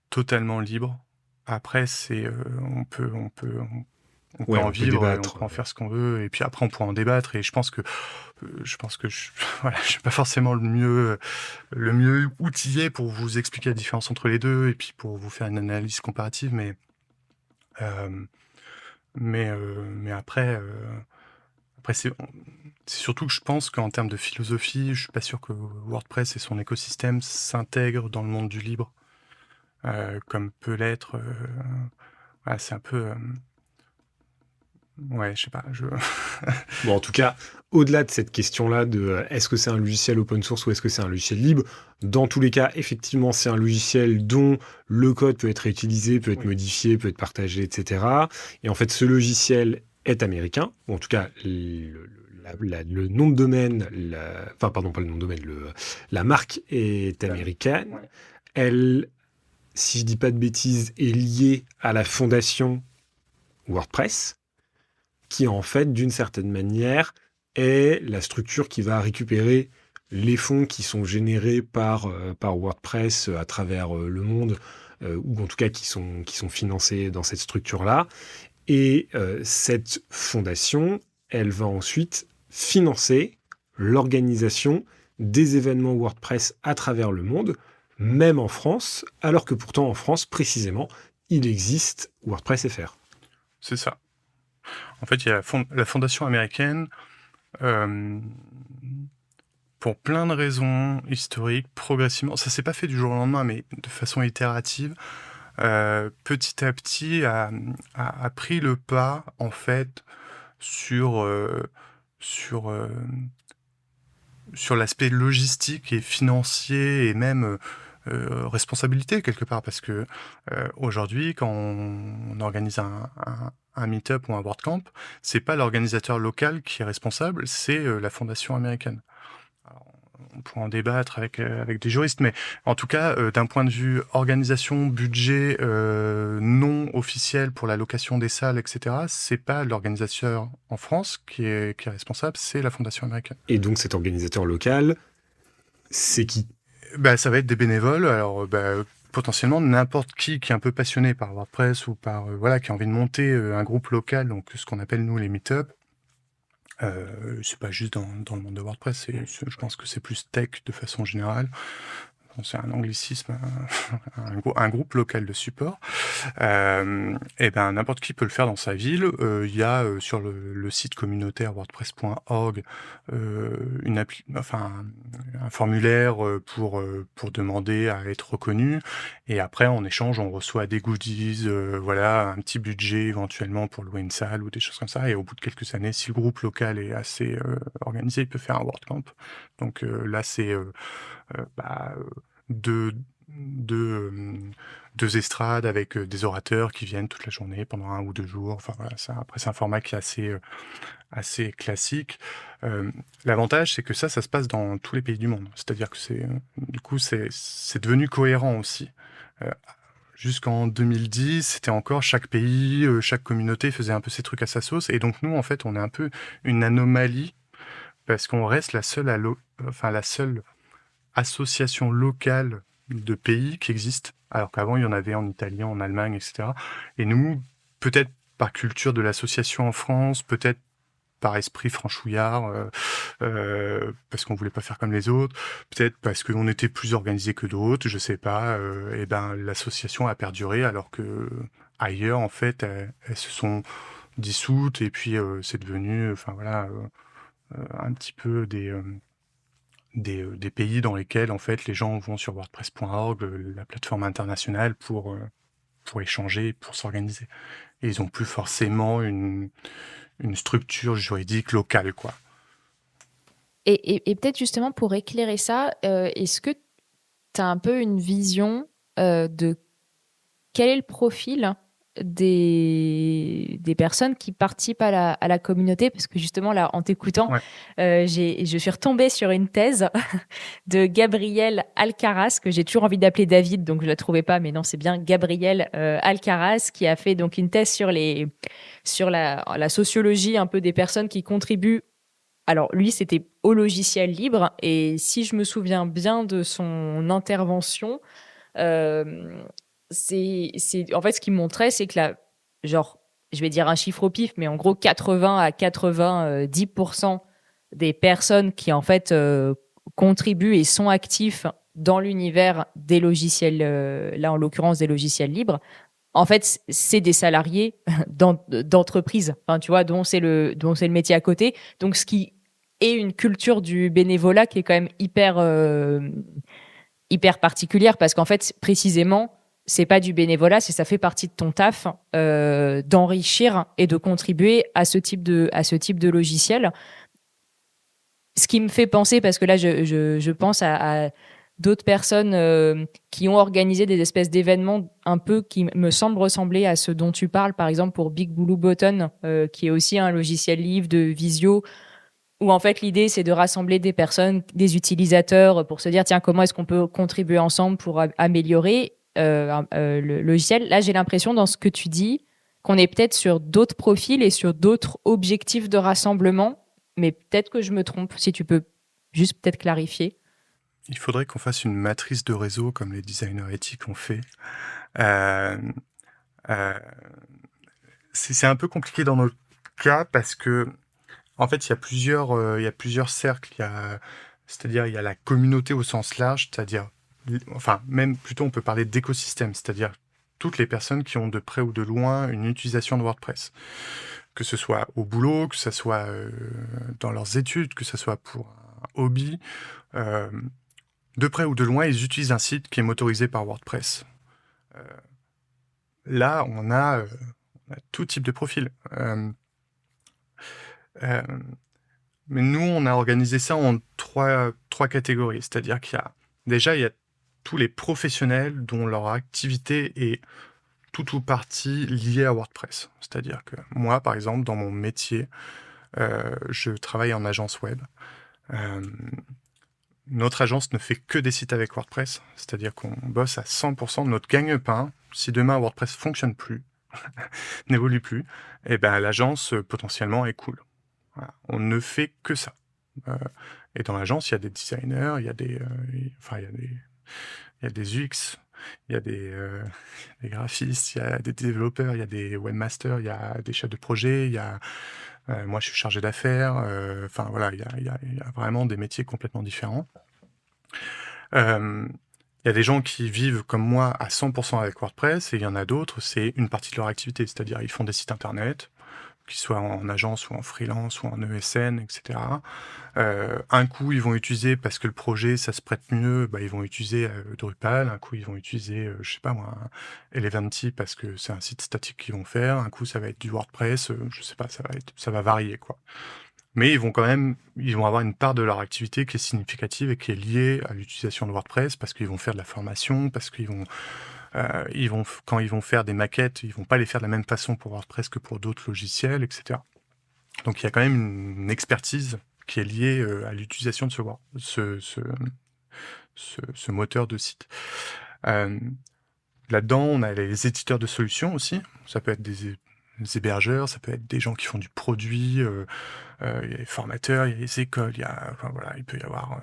totalement libre. Après, on peut Ouais, en on peut vivre, on débattre. peut en faire ce qu'on veut, et puis après on pourra en débattre. Et je pense que voilà, je suis pas forcément le mieux outillé pour vous expliquer la différence entre les deux, et puis pour vous faire une analyse comparative. Euh, mais après c'est surtout que je pense qu'en termes de philosophie, je suis pas sûr que WordPress et son écosystème s'intègrent dans le monde du libre, comme peut l'être. Voilà, c'est un peu. Ouais, je sais pas. Bon, en tout cas, au-delà de cette question-là de est-ce que c'est un logiciel open source ou est-ce que c'est un logiciel libre, dans tous les cas, effectivement, c'est un logiciel dont le code peut être réutilisé, peut être Oui. modifié, peut être partagé, etc. Et en fait, ce logiciel est américain, ou en tout cas, le nom de domaine, enfin, pardon, pas le nom de domaine, la marque est américaine. Ouais. Elle, si je dis pas de bêtises, est liée à la fondation WordPress, qui en fait, d'une certaine manière, est la structure qui va récupérer les fonds qui sont générés par WordPress à travers le monde, ou en tout cas qui sont financés dans cette structure-là. Et cette fondation, elle va ensuite financer l'organisation des événements WordPress à travers le monde, même en France, alors que pourtant en France, précisément, il existe WordPress FR. C'est ça. En fait, il y a la fondation américaine, pour plein de raisons historiques, progressivement, ça s'est pas fait du jour au lendemain, mais de façon itérative, petit à petit a pris le pas, en fait, sur l'aspect logistique et financier, et même responsabilité quelque part, parce que aujourd'hui, quand on organise un meet-up ou un WordCamp, c'est pas l'organisateur local qui est responsable, c'est la fondation américaine. Alors, on pourra en débattre avec des juristes, mais en tout cas, d'un point de vue organisation, budget non officiel pour la location des salles, etc., c'est pas l'organisateur en France qui est responsable, c'est la fondation américaine. Et donc cet organisateur local, c'est qui ? Ça va être des bénévoles. Alors, potentiellement n'importe qui est un peu passionné par WordPress ou par qui a envie de monter un groupe local, donc ce qu'on appelle nous les meet-up. C'est pas juste dans le monde de WordPress, je pense que c'est plus tech de façon générale. Bon, c'est un anglicisme, un groupe local de support. N'importe qui peut le faire dans sa ville. Il y a sur le site communautaire wordpress.org un formulaire pour demander à être reconnu. Et après, en échange, on reçoit des goodies, un petit budget éventuellement pour louer une salle ou des choses comme ça. Et au bout de quelques années, si le groupe local est assez organisé, il peut faire un WordCamp. Donc là, c'est deux estrades avec des orateurs qui viennent toute la journée pendant 1 ou 2 jours. Enfin voilà, après c'est un format qui est assez classique. L'avantage, c'est que ça se passe dans tous les pays du monde. C'est-à-dire que c'est devenu cohérent aussi. Jusqu'en 2010, c'était encore chaque pays, chaque communauté faisait un peu ses trucs à sa sauce. Et donc nous, en fait, on est un peu une anomalie parce qu'on reste la seule association locale de pays qui existe, alors qu'avant il y en avait en Italie, en Allemagne, etc. Et nous, peut-être par culture de l'association en France, peut-être par esprit franchouillard, parce qu'on voulait pas faire comme les autres, peut-être parce qu'on était plus organisé que d'autres, je sais pas. L'association a perduré, alors que ailleurs, en fait, elles se sont dissoutes, et puis c'est devenu, un petit peu des pays dans lesquels en fait les gens vont sur WordPress.org, la plateforme internationale, pour échanger, pour s'organiser. Et ils n'ont plus forcément une structure juridique locale, quoi. Et peut-être justement pour éclairer ça, est-ce que tu as un peu une vision de quel est le profil des personnes qui participent à la communauté? Parce que justement, là, en t'écoutant, je suis retombée sur une thèse de Gabriel Alcaraz, que j'ai toujours envie d'appeler David, donc je la trouvais pas, mais non, c'est bien Gabriel Alcaraz, qui a fait donc une thèse sur la sociologie un peu des personnes qui contribuent. Alors lui, c'était au logiciel libre, et si je me souviens bien de son intervention, c'est en fait ce qu'il montrait, c'est que je vais dire un chiffre au pif, mais en gros 80 à 90% des personnes qui en fait contribuent et sont actifs dans l'univers des logiciels, là en l'occurrence des logiciels libres, en fait c'est des salariés d'entreprises, enfin, tu vois, dont c'est le métier à côté. Donc ce qui est une culture du bénévolat qui est quand même hyper particulière, parce qu'en fait précisément c'est pas du bénévolat, ça fait partie de ton taf d'enrichir et de contribuer à ce type de logiciel. Ce qui me fait penser, parce que là je pense à d'autres personnes qui ont organisé des espèces d'événements un peu qui me semblent ressembler à ce dont tu parles, par exemple pour Big Blue Button, qui est aussi un logiciel libre de visio, où en fait l'idée c'est de rassembler des personnes, des utilisateurs, pour se dire tiens, comment est-ce qu'on peut contribuer ensemble pour améliorer le logiciel. Là j'ai l'impression dans ce que tu dis qu'on est peut-être sur d'autres profils et sur d'autres objectifs de rassemblement, mais peut-être que je me trompe, si tu peux juste peut-être clarifier. Il faudrait qu'on fasse une matrice de réseau comme les designers éthiques ont fait. Euh, euh, c'est un peu compliqué dans notre cas parce que en fait, il y a plusieurs cercles. C'est-à-dire, il y a la communauté au sens large, c'est-à-dire, enfin, même plutôt, on peut parler d'écosystème, c'est-à-dire toutes les personnes qui ont de près ou de loin une utilisation de WordPress. Que ce soit au boulot, que ce soit dans leurs études, que ce soit pour un hobby. De près ou de loin, ils utilisent un site qui est motorisé par WordPress. Là, on a tout type de profil. Mais nous, on a organisé ça en trois catégories. C'est-à-dire qu'il y a tous les professionnels dont leur activité est tout ou partie liée à WordPress. C'est-à-dire que moi, par exemple, dans mon métier, je travaille en agence web. Notre agence ne fait que des sites avec WordPress. C'est-à-dire qu'on bosse à 100% de notre gagne-pain. Si demain WordPress fonctionne plus, n'évolue plus, et ben l'agence potentiellement est cool. Voilà. On ne fait que ça. Et dans l'agence, il y a des designers, il y a des UX, il y a des graphistes, il y a des développeurs, il y a des webmasters, il y a des chefs de projet, moi je suis chargé d'affaires. Enfin voilà, il y a vraiment des métiers complètement différents. Il y a des gens qui vivent comme moi à 100% avec WordPress, et il y en a d'autres, c'est une partie de leur activité, c'est-à-dire ils font des sites internet, qu'ils soient en agence ou en freelance ou en ESN, etc. Un coup, ils vont utiliser, parce que le projet, ça se prête mieux, ils vont utiliser Drupal. Un coup, ils vont utiliser, je sais pas moi, Eleventy, parce que c'est un site statique qu'ils vont faire. Un coup, ça va être du WordPress, je sais pas, ça va varier, quoi. Mais ils vont avoir une part de leur activité qui est significative et qui est liée à l'utilisation de WordPress, parce qu'ils vont faire de la formation, parce qu'ils vont, quand ils vont faire des maquettes, ils vont pas les faire de la même façon pour WordPress que pour d'autres logiciels, etc. Donc il y a quand même une expertise qui est liée à l'utilisation de ce moteur de site. Là-dedans, on a les éditeurs de solutions aussi. Ça peut être des hébergeurs, ça peut être des gens qui font du produit, il y a les formateurs, il y a les écoles, il peut y avoir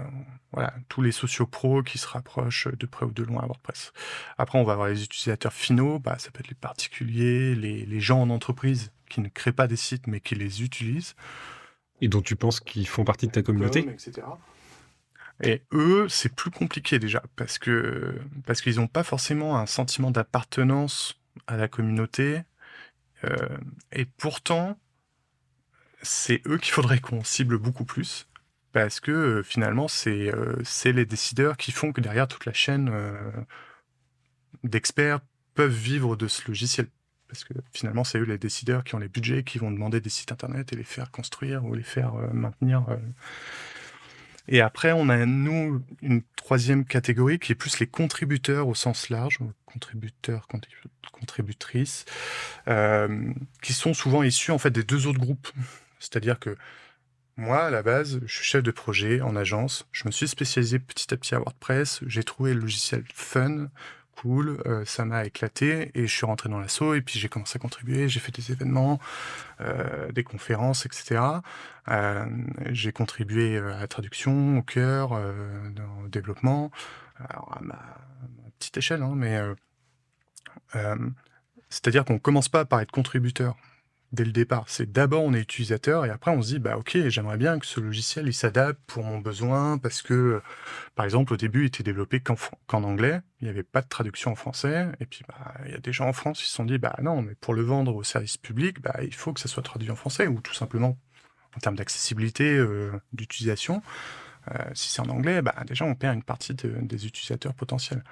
tous les sociopros qui se rapprochent de près ou de loin à WordPress. Après, on va avoir les utilisateurs finaux, ça peut être les particuliers, les gens en entreprise qui ne créent pas des sites mais qui les utilisent. Et dont tu penses qu'ils font partie de ta communauté, etc. Et eux, c'est plus compliqué déjà, parce qu'ils n'ont pas forcément un sentiment d'appartenance à la communauté. Et pourtant, c'est eux qu'il faudrait qu'on cible beaucoup plus, parce que finalement, c'est les décideurs qui font que derrière toute la chaîne d'experts peuvent vivre de ce logiciel. Parce que finalement, c'est eux les décideurs qui ont les budgets, qui vont demander des sites internet et les faire construire ou les faire maintenir. Et après, on a, nous, une troisième catégorie qui est plus les contributeurs au sens large, contributeurs, contributrices, qui sont souvent issus en fait des deux autres groupes. C'est-à-dire que moi, à la base, je suis chef de projet en agence. Je me suis spécialisé petit à petit à WordPress. J'ai trouvé le logiciel fun, cool, ça m'a éclaté et je suis rentré dans l'asso et puis j'ai commencé à contribuer. J'ai fait des événements, des conférences, etc. J'ai contribué à la traduction, au cœur, au développement, alors à ma petite échelle, hein, mais c'est-à-dire qu'on commence pas par être contributeur. dès le départ. C'est d'abord on est utilisateur et après on se dit bah ok, j'aimerais bien que ce logiciel il s'adapte pour mon besoin parce que par exemple au début il était développé qu'en anglais, il n'y avait pas de traduction en français et puis bah il y a des gens en France qui se sont dit bah non mais pour le vendre au service public bah il faut que ça soit traduit en français ou tout simplement en termes d'accessibilité d'utilisation. Si c'est en anglais, bah, déjà on perd une partie des utilisateurs potentiels.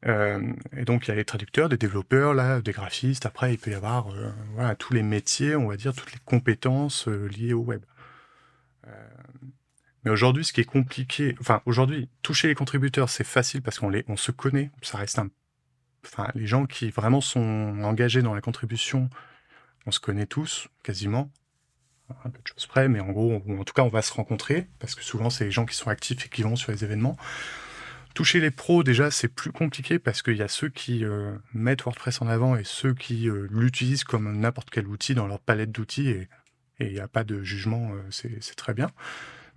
Et donc il y a les traducteurs, des développeurs, là, des graphistes. Après, il peut y avoir voilà, tous les métiers, on va dire, toutes les compétences liées au web. Mais aujourd'hui, ce qui est compliqué, enfin aujourd'hui, toucher les contributeurs, c'est facile parce on se connaît. Ça reste enfin, les gens qui vraiment sont engagés dans la contribution, on se connaît tous, quasiment. Un peu de choses près, mais en gros, en tout cas, on va se rencontrer parce que souvent, c'est les gens qui sont actifs et qui vont sur les événements. Toucher les pros, déjà, c'est plus compliqué parce qu'il y a ceux qui mettent WordPress en avant et ceux qui l'utilisent comme n'importe quel outil dans leur palette d'outils et il n'y a pas de jugement, c'est très bien.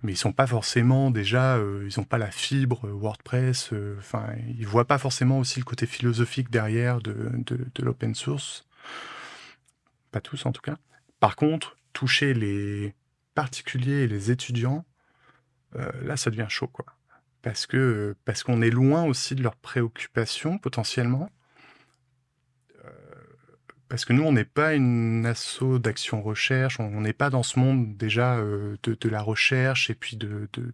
Mais ils sont pas forcément déjà, ils n'ont pas la fibre WordPress, enfin, ils voient pas forcément aussi le côté philosophique derrière de l'open source. Pas tous en tout cas. Par contre, toucher les particuliers et les étudiants, là, ça devient chaud, quoi. Parce qu'on est loin aussi de leurs préoccupations, potentiellement. Parce que nous, on n'est pas une asso d'action recherche, on n'est pas dans ce monde déjà de la recherche et puis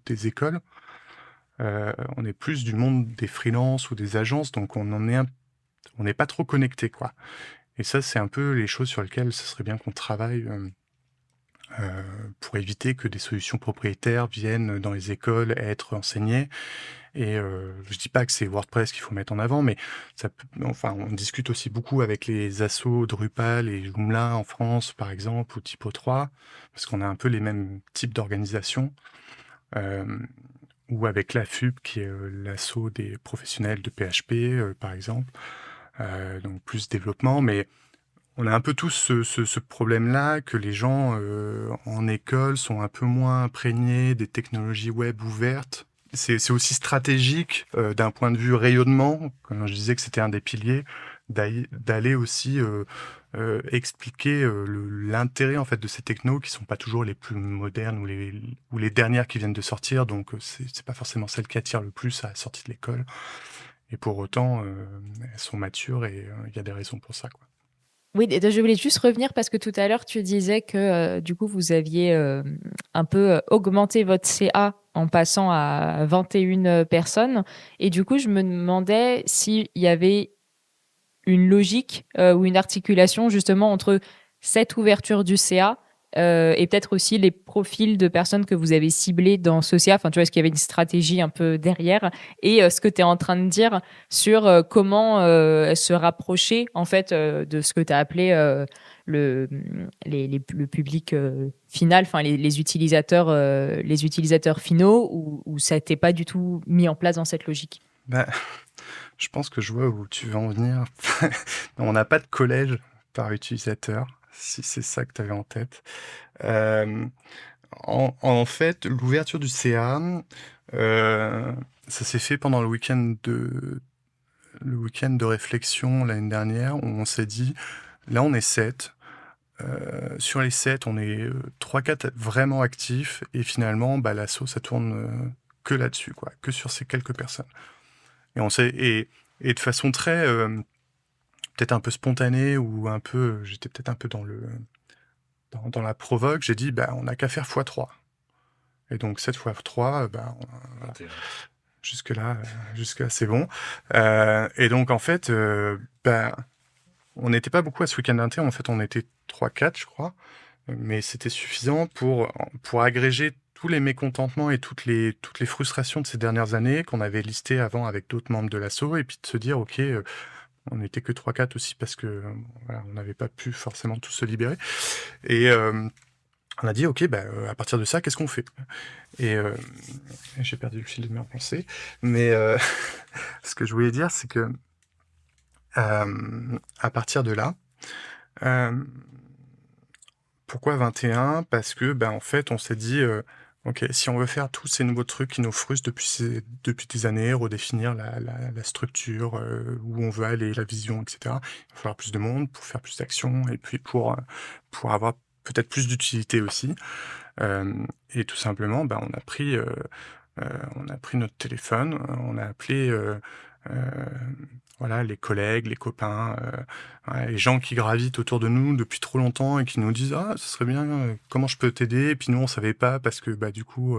des écoles. On est plus du monde des freelances ou des agences, donc on n'est pas trop connecté, quoi. Et ça, c'est un peu les choses sur lesquelles ce serait bien qu'on travaille pour éviter que des solutions propriétaires viennent dans les écoles être enseignées. Et je dis pas que c'est WordPress qu'il faut mettre en avant, mais enfin, on discute aussi beaucoup avec les assos Drupal et Joomla en France, par exemple, ou Typo3, parce qu'on a un peu les mêmes types d'organisations. Ou avec la FUB, qui est l'asso des professionnels de PHP, par exemple. Donc plus développement, mais on a un peu tous ce problème-là, que les gens en école sont un peu moins imprégnés des technologies web ouvertes. C'est aussi stratégique d'un point de vue rayonnement, comme je disais que c'était un des piliers, d'aller aussi expliquer l'intérêt en fait de ces technos qui sont pas toujours les plus modernes ou les dernières qui viennent de sortir, donc c'est pas forcément celles qui attirent le plus à la sortie de l'école. Et pour autant, elles sont matures et il y a des raisons pour ça, quoi. Oui, je voulais juste revenir parce que tout à l'heure, tu disais que du coup, vous aviez un peu augmenté votre CA en passant à 21 personnes. Et du coup, je me demandais s'il y avait une logique ou une articulation justement entre cette ouverture du CA et peut-être aussi les profils de personnes que vous avez ciblés dans ce CA. Enfin, tu vois, est-ce qu'il y avait une stratégie un peu derrière et ce que tu es en train de dire sur comment se rapprocher en fait de ce que tu as appelé le public final, enfin les utilisateurs finaux, ou ça n'était pas du tout mis en place dans cette logique? Bah, je pense que je vois où tu veux en venir. On n'a pas de collège par utilisateur, si c'est ça que tu avais en tête. En fait, l'ouverture du CA, ça s'est fait pendant le week-end de réflexion l'année dernière, où on s'est dit, là on est 7. Sur les 7, on est 3-4 vraiment actifs, et finalement, bah, l'asso, ça tourne que là-dessus, quoi, que sur ces quelques personnes. Et de façon très, peut-être un peu spontanée, ou un peu, j'étais peut-être un peu dans la provoque, j'ai dit, bah, on n'a qu'à faire x3. Et donc 7 fois 3, bah, voilà. Jusque-là, c'est bon. Et donc, en fait, bah, on n'était pas beaucoup à ce week-end d'inter. En fait, on était 3-4, je crois. Mais c'était suffisant pour agréger tous les mécontentements et toutes les frustrations de ces dernières années qu'on avait listées avant avec d'autres membres de l'asso, et puis de se dire, OK, on n'était que 3-4 aussi parce que voilà, on n'avait pas pu forcément tous se libérer. Et on a dit, OK, bah, à partir de ça, qu'est-ce qu'on fait? Et j'ai perdu le fil de mes pensées. Mais ce que je voulais dire, c'est que à partir de là, pourquoi 21? Parce que, ben, en fait, on s'est dit, Ok, si on veut faire tous ces nouveaux trucs qui nous frustrent depuis des années, redéfinir la structure, où on veut aller, la vision, etc., il va falloir plus de monde pour faire plus d'actions et puis pour avoir peut-être plus d'utilité aussi. Et tout simplement, on a pris notre téléphone, on a appelé voilà, les collègues, les copains, les gens qui gravitent autour de nous depuis trop longtemps et qui nous disent ah, ce serait bien, comment je peux t'aider? Et puis nous, on savait pas parce que du coup,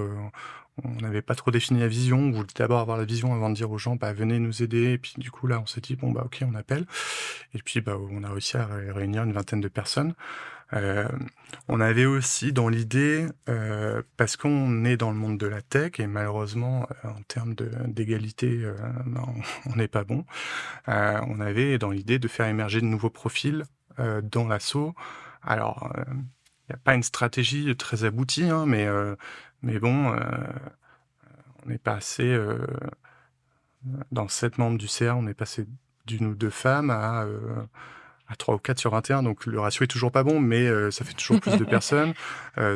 on n'avait pas trop défini la vision. On voulait d'abord avoir la vision avant de dire aux gens venez nous aider. Et puis du coup, là, on s'est dit bon, ok, on appelle. Et puis on a réussi à réunir une vingtaine de personnes. On avait aussi dans l'idée, parce qu'on est dans le monde de la tech et malheureusement en termes d'égalité, on n'est pas bon. On avait dans l'idée de faire émerger de nouveaux profils dans l'asso. Alors, il n'y a pas une stratégie très aboutie, hein, mais bon, on est passé dans 7 membres du CA, on est passé d'une ou deux femmes à 3 ou 4 sur 21, donc le ratio est toujours pas bon, mais ça fait toujours plus de personnes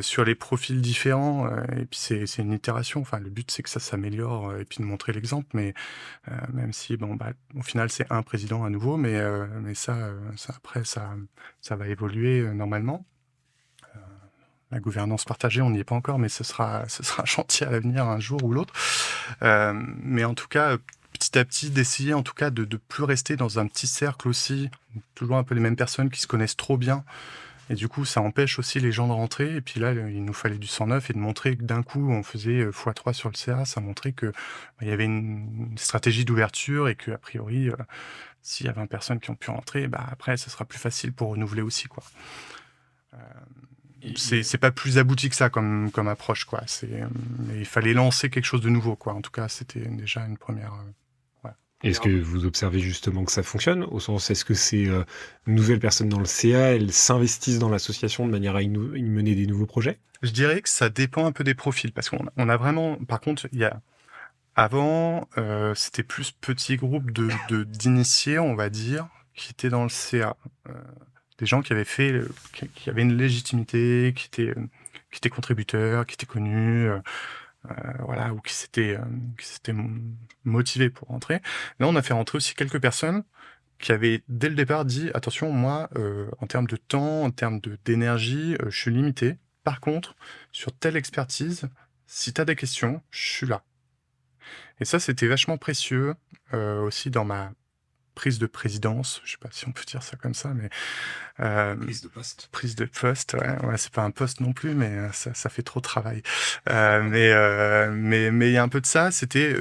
sur les profils différents. Et puis c'est une itération. Enfin, le but c'est que ça s'améliore et puis de montrer l'exemple. Mais même si au final c'est un président à nouveau, mais ça après ça va évoluer normalement. La gouvernance partagée, on n'y est pas encore, mais ce sera un chantier à l'avenir un jour ou l'autre. Mais en tout cas, petit à petit, d'essayer en tout cas de plus rester dans un petit cercle aussi, toujours un peu les mêmes personnes qui se connaissent trop bien. Et du coup, ça empêche aussi les gens de rentrer. Et puis là, il nous fallait du 109 et de montrer que d'un coup, on faisait x3 sur le CA. Ça montrait qu'il y avait une stratégie d'ouverture et qu'a priori, s'il y a 20 personnes qui ont pu rentrer, après, ce sera plus facile pour renouveler aussi, quoi. C'est pas plus abouti que ça comme approche, quoi. Mais il fallait lancer quelque chose de nouveau, quoi. En tout cas, c'était déjà une première. Est-ce que vous observez justement que ça fonctionne? Au sens, est-ce que ces nouvelles personnes dans le CA, elles s'investissent dans l'association de manière à y mener des nouveaux projets? Je dirais que ça dépend un peu des profils, parce qu'on a vraiment. Par contre, avant, c'était plus petit groupe d'initiés, on va dire, qui étaient dans le CA. Des gens qui avaient qui avaient une légitimité, qui étaient contributeurs, qui étaient connus, voilà, ou qui s'étaient motivés pour rentrer. Là, on a fait rentrer aussi quelques personnes qui avaient dès le départ dit attention, moi, en termes de temps, en termes d'énergie, je suis limité. Par contre, sur telle expertise, si tu as des questions, je suis là. Et ça, c'était vachement précieux aussi dans ma prise de présidence, je sais pas si on peut dire ça comme ça, mais Prise de poste. Prise de poste, ouais, c'est pas un poste non plus, mais ça fait trop de travail. Mais il y a un peu de ça. C'était,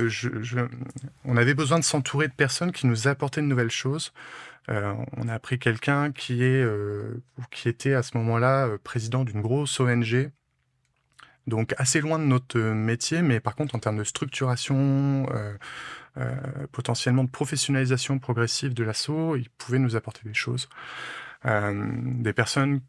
on avait besoin de s'entourer de personnes qui nous apportaient de nouvelles choses. On a pris quelqu'un qui était à ce moment-là président d'une grosse ONG. Donc assez loin de notre métier, mais par contre en termes de structuration, potentiellement de professionnalisation progressive de l'asso, il pouvait nous apporter des choses. Des personnes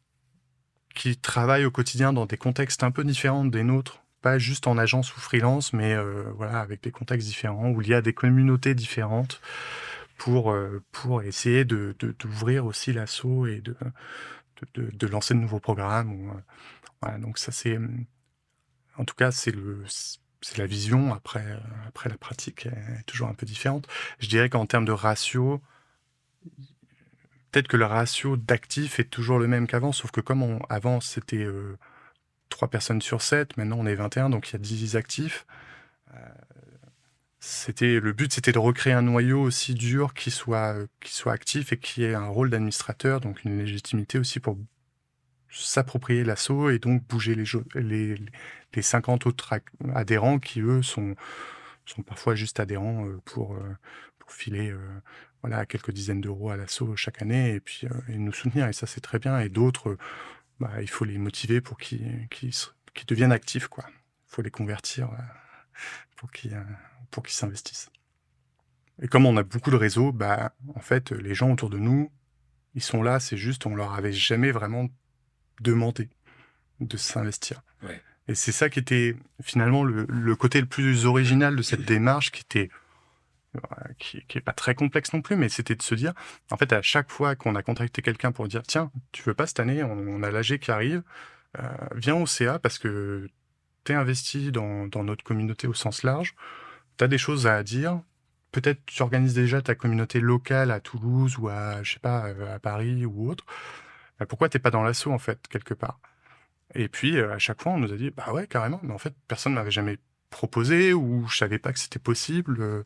qui travaillent au quotidien dans des contextes un peu différents des nôtres, pas juste en agence ou freelance, mais voilà, avec des contextes différents, où il y a des communautés différentes pour essayer d'ouvrir aussi l'asso et de lancer de nouveaux programmes. Voilà, donc ça c'est... En tout cas, c'est la vision. Après, la pratique est toujours un peu différente. Je dirais qu'en termes de ratio, peut-être que le ratio d'actifs est toujours le même qu'avant, sauf que comme avant, c'était 3 personnes sur 7, maintenant on est 21, donc il y a 10 actifs. Le but, c'était de recréer un noyau aussi dur qui soit actif et qui ait un rôle d'administrateur, donc une légitimité aussi pour s'approprier l'asso et donc bouger les 50 autres adhérents qui, eux, sont parfois juste adhérents pour filer voilà, quelques dizaines d'euros à l'asso chaque année et puis et nous soutenir. Et ça, c'est très bien. Et d'autres, il faut les motiver pour qu'ils deviennent actifs, quoi. Il faut les convertir pour qu'ils s'investissent. Et comme on a beaucoup de réseaux, en fait, les gens autour de nous, ils sont là, c'est juste, on leur avait jamais vraiment demandé de s'investir. Ouais. Et c'est ça qui était finalement le côté le plus original de cette démarche qui est pas très complexe non plus, mais c'était de se dire, en fait, à chaque fois qu'on a contacté quelqu'un pour dire, tiens, tu veux pas cette année, on a l'AG qui arrive, viens au CA parce que t'es investi dans notre communauté au sens large, t'as des choses à dire. Peut-être tu organises déjà ta communauté locale à Toulouse ou je sais pas, à Paris ou autre. Pourquoi t'es pas dans l'asso, en fait, quelque part? Et puis, à chaque fois, on nous a dit, bah ouais, carrément, mais en fait, personne m'avait jamais proposé ou je savais pas que c'était possible.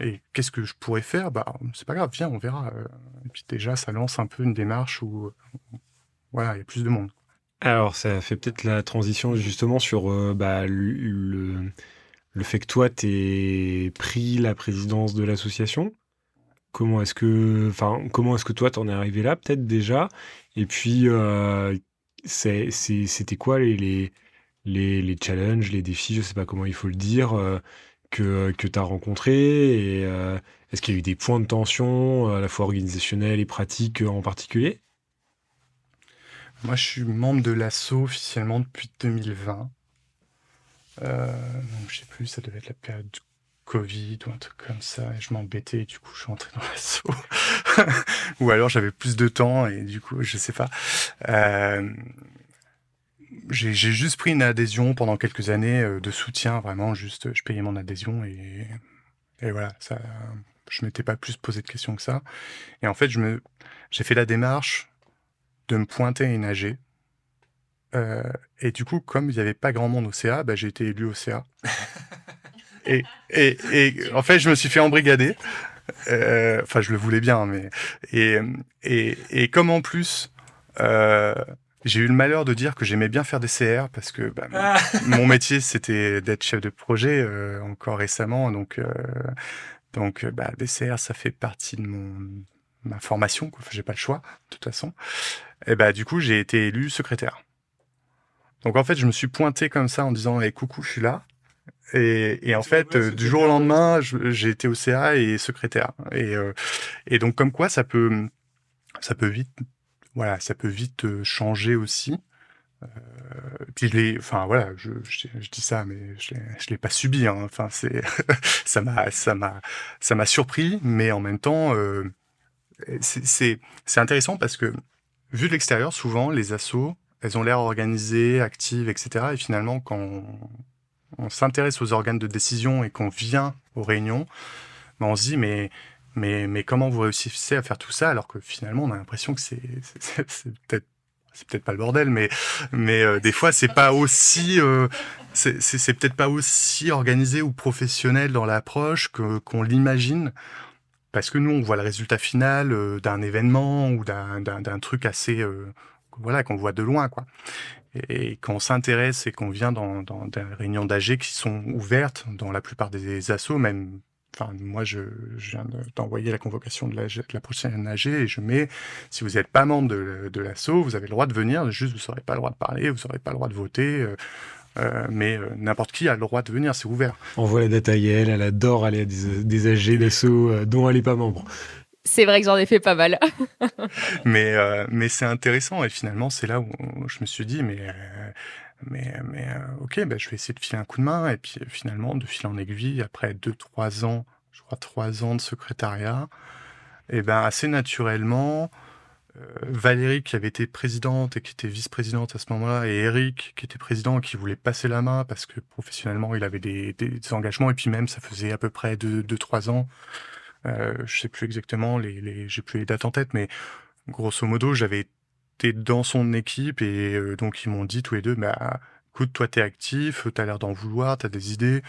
Et qu'est-ce que je pourrais faire? Bah, c'est pas grave, viens, on verra. Et puis déjà, ça lance un peu une démarche où, voilà, il y a plus de monde. Alors, ça fait peut-être la transition justement sur le fait que toi, t'aies pris la présidence de l'association. Comment est-ce que toi, t'en es arrivé là, peut-être déjà? Et puis, c'était quoi les challenges, les défis, je sais pas comment il faut le dire, que t'as rencontrés? Et est-ce qu'il y a eu des points de tension, à la fois organisationnels et pratiques en particulier? Moi, je suis membre de l'asso officiellement depuis 2020. Donc, je sais plus, ça devait être la période du Covid ou un truc comme ça. Et je m'embêtais, et du coup, je suis entré dans l'asso. Ou alors, j'avais plus de temps et du coup, je sais pas. J'ai juste pris une adhésion pendant quelques années de soutien, vraiment, juste, je payais mon adhésion et voilà, ça, je m'étais pas plus posé de questions que ça. Et en fait, j'ai fait la démarche de me pointer à une AG. Et du coup, comme il n'y avait pas grand monde au CA, bah, j'ai été élu au CA. Et en fait, je me suis fait embrigader. Enfin, je le voulais bien, mais et comme en plus, j'ai eu le malheur de dire que j'aimais bien faire des CR parce que mon métier c'était d'être chef de projet encore récemment, donc des CR ça fait partie de ma formation, quoi. Enfin, j'ai pas le choix de toute façon. Et du coup, j'ai été élu secrétaire. Donc en fait, je me suis pointé comme ça en disant coucou, je suis là. Et en fait, du jour au lendemain, j'ai été au CA et secrétaire. Et donc comme quoi, ça peut vite, voilà, ça peut vite changer aussi. Puis je dis ça, mais je l'ai pas subi. Hein. Enfin, ça m'a surpris, mais en même temps, c'est intéressant parce que vu de l'extérieur, souvent les assos, elles ont l'air organisées, actives, etc. Et finalement, quand on s'intéresse aux organes de décision et qu'on vient aux réunions, on se dit mais comment vous réussissez à faire tout ça alors que finalement on a l'impression que c'est peut-être pas le bordel, mais des fois c'est pas aussi c'est peut-être pas aussi organisé ou professionnel dans l'approche qu'on l'imagine. Parce que nous, on voit le résultat final d'un événement ou d'un truc assez, voilà, qu'on voit de loin, quoi. Et quand on s'intéresse et qu'on vient dans des réunions d'AG qui sont ouvertes dans la plupart des assos, même, enfin, moi, je viens d'envoyer la convocation de la prochaine AG et je mets, si vous n'êtes pas membre de l'asso, vous avez le droit de venir, juste vous n'aurez pas le droit de parler, vous n'aurez pas le droit de voter. Mais n'importe qui a le droit de venir, c'est ouvert. On voit la data Yael, elle adore aller à des AG d'assaut dont elle n'est pas membre. C'est vrai que j'en ai fait pas mal. mais c'est intéressant et finalement c'est là où je me suis dit ok, je vais essayer de filer un coup de main et puis finalement de fil en aiguille après 2-3 ans, je crois 3 ans de secrétariat, et assez naturellement. Valérie qui avait été présidente et qui était vice-présidente à ce moment-là, et Eric qui était président et qui voulait passer la main parce que professionnellement il avait des engagements et puis même ça faisait à peu près 2-3 ans, je sais plus exactement, j'ai plus les dates en tête, mais grosso modo j'avais été dans son équipe et donc ils m'ont dit tous les deux, écoute, toi t'es actif, t'as l'air d'en vouloir, t'as des idées,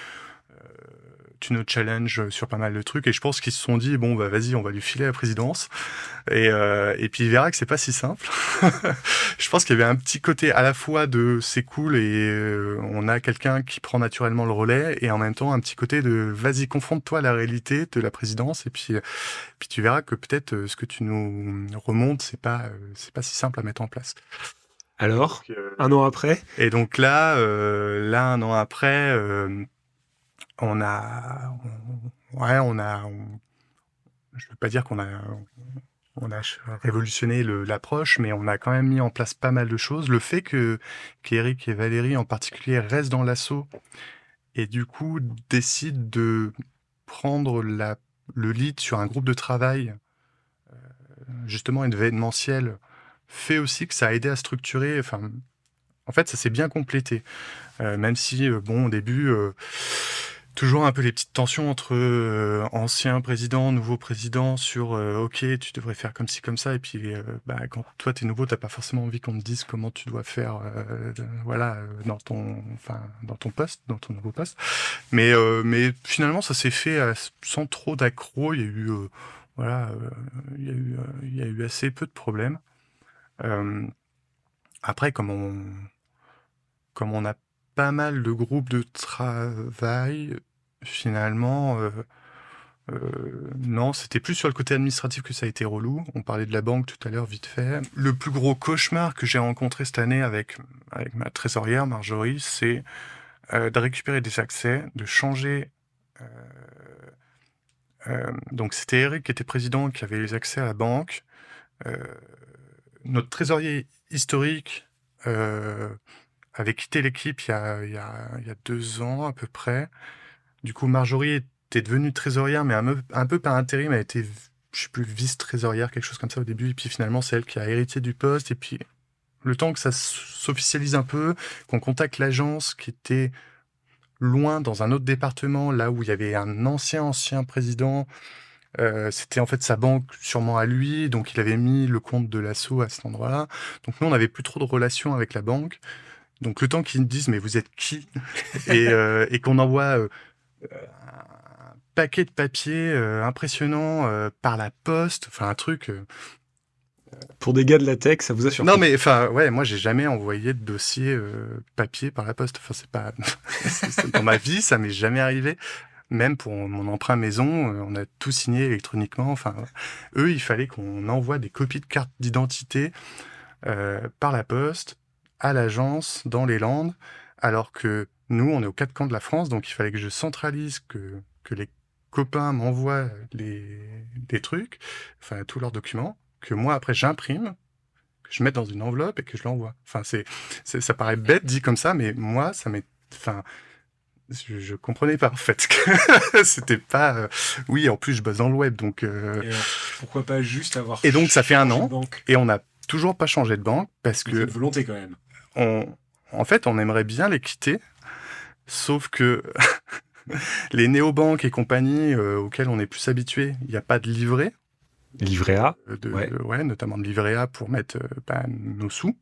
tu nous challenges sur pas mal de trucs et je pense qu'ils se sont dit bon vas-y, on va lui filer la présidence et puis il verra que c'est pas si simple. Je pense qu'il y avait un petit côté à la fois de c'est cool et on a quelqu'un qui prend naturellement le relais et en même temps un petit côté de vas-y, confronte-toi à la réalité de la présidence et puis tu verras que peut-être ce que tu nous remontes c'est pas si simple à mettre en place. Alors, un an après? Et donc là un an après je veux pas dire qu'on a révolutionné l'approche, mais on a quand même mis en place pas mal de choses. Le fait qu'Éric et Valérie en particulier restent dans l'asso et du coup décident de prendre le lead sur un groupe de travail, justement événementiel, fait aussi que ça a aidé à structurer, enfin, En fait, ça s'est bien complété. Même si, au début, toujours un peu les petites tensions entre anciens présidents, nouveaux présidents sur OK, tu devrais faire comme ci, comme ça. Et puis, quand toi, t'es nouveau, t'as pas forcément envie qu'on te dise comment tu dois faire dans ton poste, dans ton nouveau poste. Mais finalement, ça s'est fait sans trop d'accrocs. Il y a eu, il y a eu assez peu de problèmes. Après, comme on a pas mal de groupes de travail, finalement, non, c'était plus sur le côté administratif que ça a été relou. On parlait de la banque tout à l'heure, vite fait. Le plus gros cauchemar que j'ai rencontré cette année avec ma trésorière, Marjorie, c'est de récupérer des accès, de changer. Donc, c'était Eric qui était président, qui avait les accès à la banque. Notre trésorier historique avait quitté l'équipe il y a 2 ans à peu près. Du coup, Marjorie était devenue trésorière, mais un peu par intérim. Elle était, je sais plus, vice-trésorière, quelque chose comme ça au début. Et puis finalement, c'est elle qui a hérité du poste. Et puis, le temps que ça s'officialise un peu, qu'on contacte l'agence qui était loin dans un autre département, là où il y avait un ancien président. C'était en fait sa banque sûrement à lui, donc il avait mis le compte de l'assaut à cet endroit-là. Donc nous, on n'avait plus trop de relations avec la banque. Donc le temps qu'ils nous disent « mais vous êtes qui ?» et qu'on envoie un paquet de papiers impressionnant par la poste, enfin un truc... Pour des gars de la tech, ça vous a surpris? Non mais enfin ouais, moi j'ai jamais envoyé de dossier papier par la poste. Enfin c'est pas dans ma vie, ça m'est jamais arrivé. Même pour mon emprunt maison, on a tout signé électroniquement. Enfin, eux, il fallait qu'on envoie des copies de cartes d'identité par la poste à l'agence dans les Landes, alors que nous, on est aux 4 coins de la France, donc il fallait que je centralise, que les copains m'envoient des trucs, enfin tous leurs documents, que moi après j'imprime, que je mette dans une enveloppe et que je l'envoie. Enfin, ça paraît bête dit comme ça, mais moi, ça m'est... Enfin, je comprenais pas en fait que c'était pas oui, en plus je bosse dans le web donc Et pourquoi pas juste avoir et donc ça fait 1 an banque. et on n'a toujours pas changé de banque parce C'est une que volonté quand même. en fait on aimerait bien les quitter, sauf que les néobanques et compagnie auxquelles on est plus habitué, il n'y a pas de livret. Livret A. Ouais, notamment de livret A pour mettre nos sous.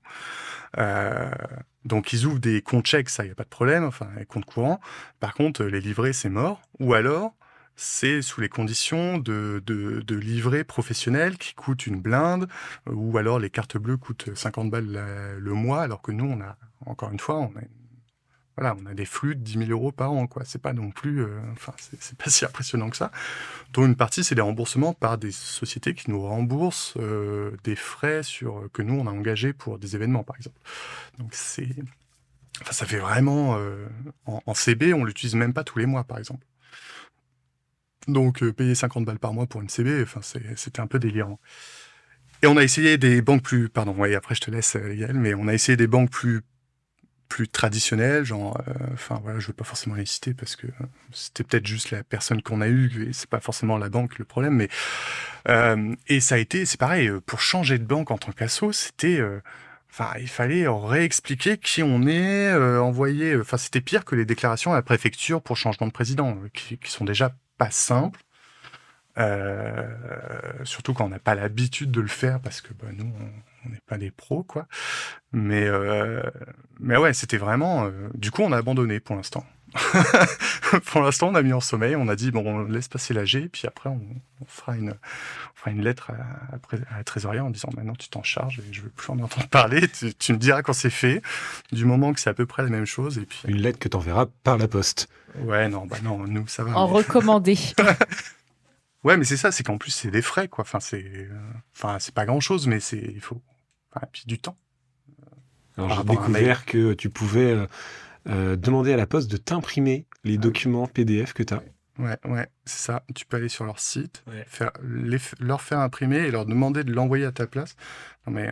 Donc ils ouvrent des comptes chèques, ça, il n'y a pas de problème, enfin, les comptes courants. Par contre, les livrets, c'est mort. Ou alors, c'est sous les conditions de livrets professionnels qui coûtent une blinde, ou alors les cartes bleues coûtent 50 balles le mois, alors que nous, on a, encore une fois, on a des flux de 10 000 € par an, quoi. C'est pas non plus, c'est pas si impressionnant que ça. Dont une partie, c'est des remboursements par des sociétés qui nous remboursent des frais que nous, on a engagés pour des événements, par exemple. Donc, ça fait vraiment... en CB, on l'utilise même pas tous les mois, par exemple. Donc, payer 50 balles par mois pour une CB, c'était un peu délirant. Et on a essayé des banques plus... Pardon, ouais, après, je te laisse, Yael, mais on a essayé des banques plus traditionnelles, genre, je veux pas forcément les citer parce que c'était peut-être juste la personne qu'on a eue et c'est pas forcément la banque le problème, mais et ça a été, c'est pareil, pour changer de banque en tant qu'asso, c'était, il fallait réexpliquer qui on est, envoyer, c'était pire que les déclarations à la préfecture pour changement de président, qui sont déjà pas simples. Surtout quand on n'a pas l'habitude de le faire parce que nous on n'est pas des pros quoi, mais ouais, c'était vraiment du coup on a abandonné pour l'instant. Pour l'instant on a mis en sommeil, on a dit bon, on laisse passer l'AG puis après on fera une lettre à la trésorière en disant maintenant tu t'en charges et je veux plus en entendre parler, tu me diras quand c'est fait, du moment que c'est à peu près la même chose. Et puis une lettre que t'enverras par la poste. Ouais, non, nous ça va. En recommandé. Ouais, mais c'est ça, c'est qu'en plus, c'est des frais, quoi. C'est pas grand-chose, mais il faut... et puis du temps. Alors, j'ai découvert que tu pouvais demander à la poste de t'imprimer les documents PDF que tu as. Ouais, c'est ça. Tu peux aller sur leur site, leur faire imprimer et leur demander de l'envoyer à ta place. Non, mais...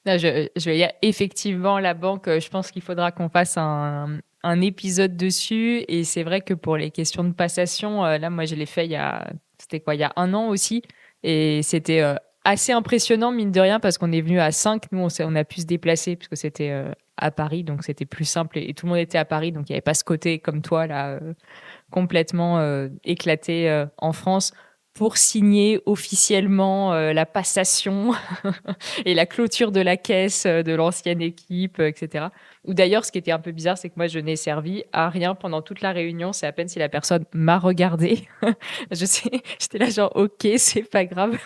Non, je vais dire, effectivement, la banque, je pense qu'il faudra qu'on fasse un épisode dessus. Et c'est vrai que pour les questions de passation, là, moi, je l'ai fait il y a 1 an aussi. Et c'était assez impressionnant, mine de rien, parce qu'on est venu à 5. Nous, on a pu se déplacer, parce que c'était à Paris, donc c'était plus simple. Et tout le monde était à Paris, donc il n'y avait pas ce côté, comme toi, là, complètement éclaté en France, pour signer officiellement la passation et la clôture de la caisse de l'ancienne équipe, etc. Ou d'ailleurs, ce qui était un peu bizarre, c'est que moi, je n'ai servi à rien pendant toute la réunion. C'est à peine si la personne m'a regardé. J'étais là genre, ok, c'est pas grave.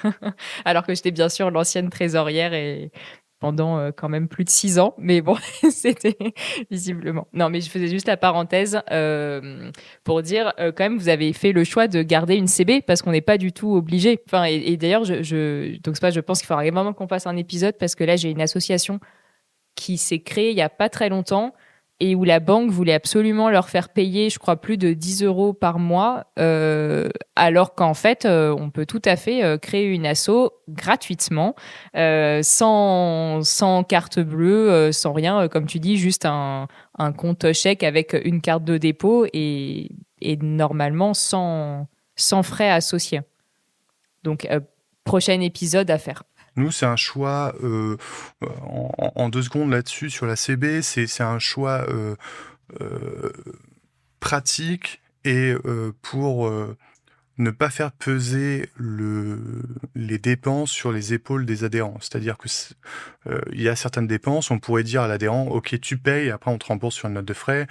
Alors que j'étais bien sûr l'ancienne trésorière et pendant quand même plus de 6 ans. Mais bon, c'était visiblement. Non, mais je faisais juste la parenthèse pour dire quand même, vous avez fait le choix de garder une CB parce qu'on n'est pas du tout obligé. Enfin, et d'ailleurs, donc c'est pas, je pense qu'il faudra vraiment qu'on fasse un épisode parce que là, j'ai une association qui s'est créée il y a pas très longtemps et où la banque voulait absolument leur faire payer, je crois, plus de 10 € par mois, alors qu'en fait, on peut tout à fait créer une asso gratuitement, sans carte bleue, sans rien, comme tu dis, juste un compte chèque avec une carte de dépôt et normalement sans frais associés. Donc, prochain épisode à faire. Nous, c'est un choix, en 2 secondes là-dessus, sur la CB, c'est un choix pratique et pour ne pas faire peser les dépenses sur les épaules des adhérents. C'est-à-dire que il y a certaines dépenses, on pourrait dire à l'adhérent, ok, tu payes, après on te rembourse sur une note de frais.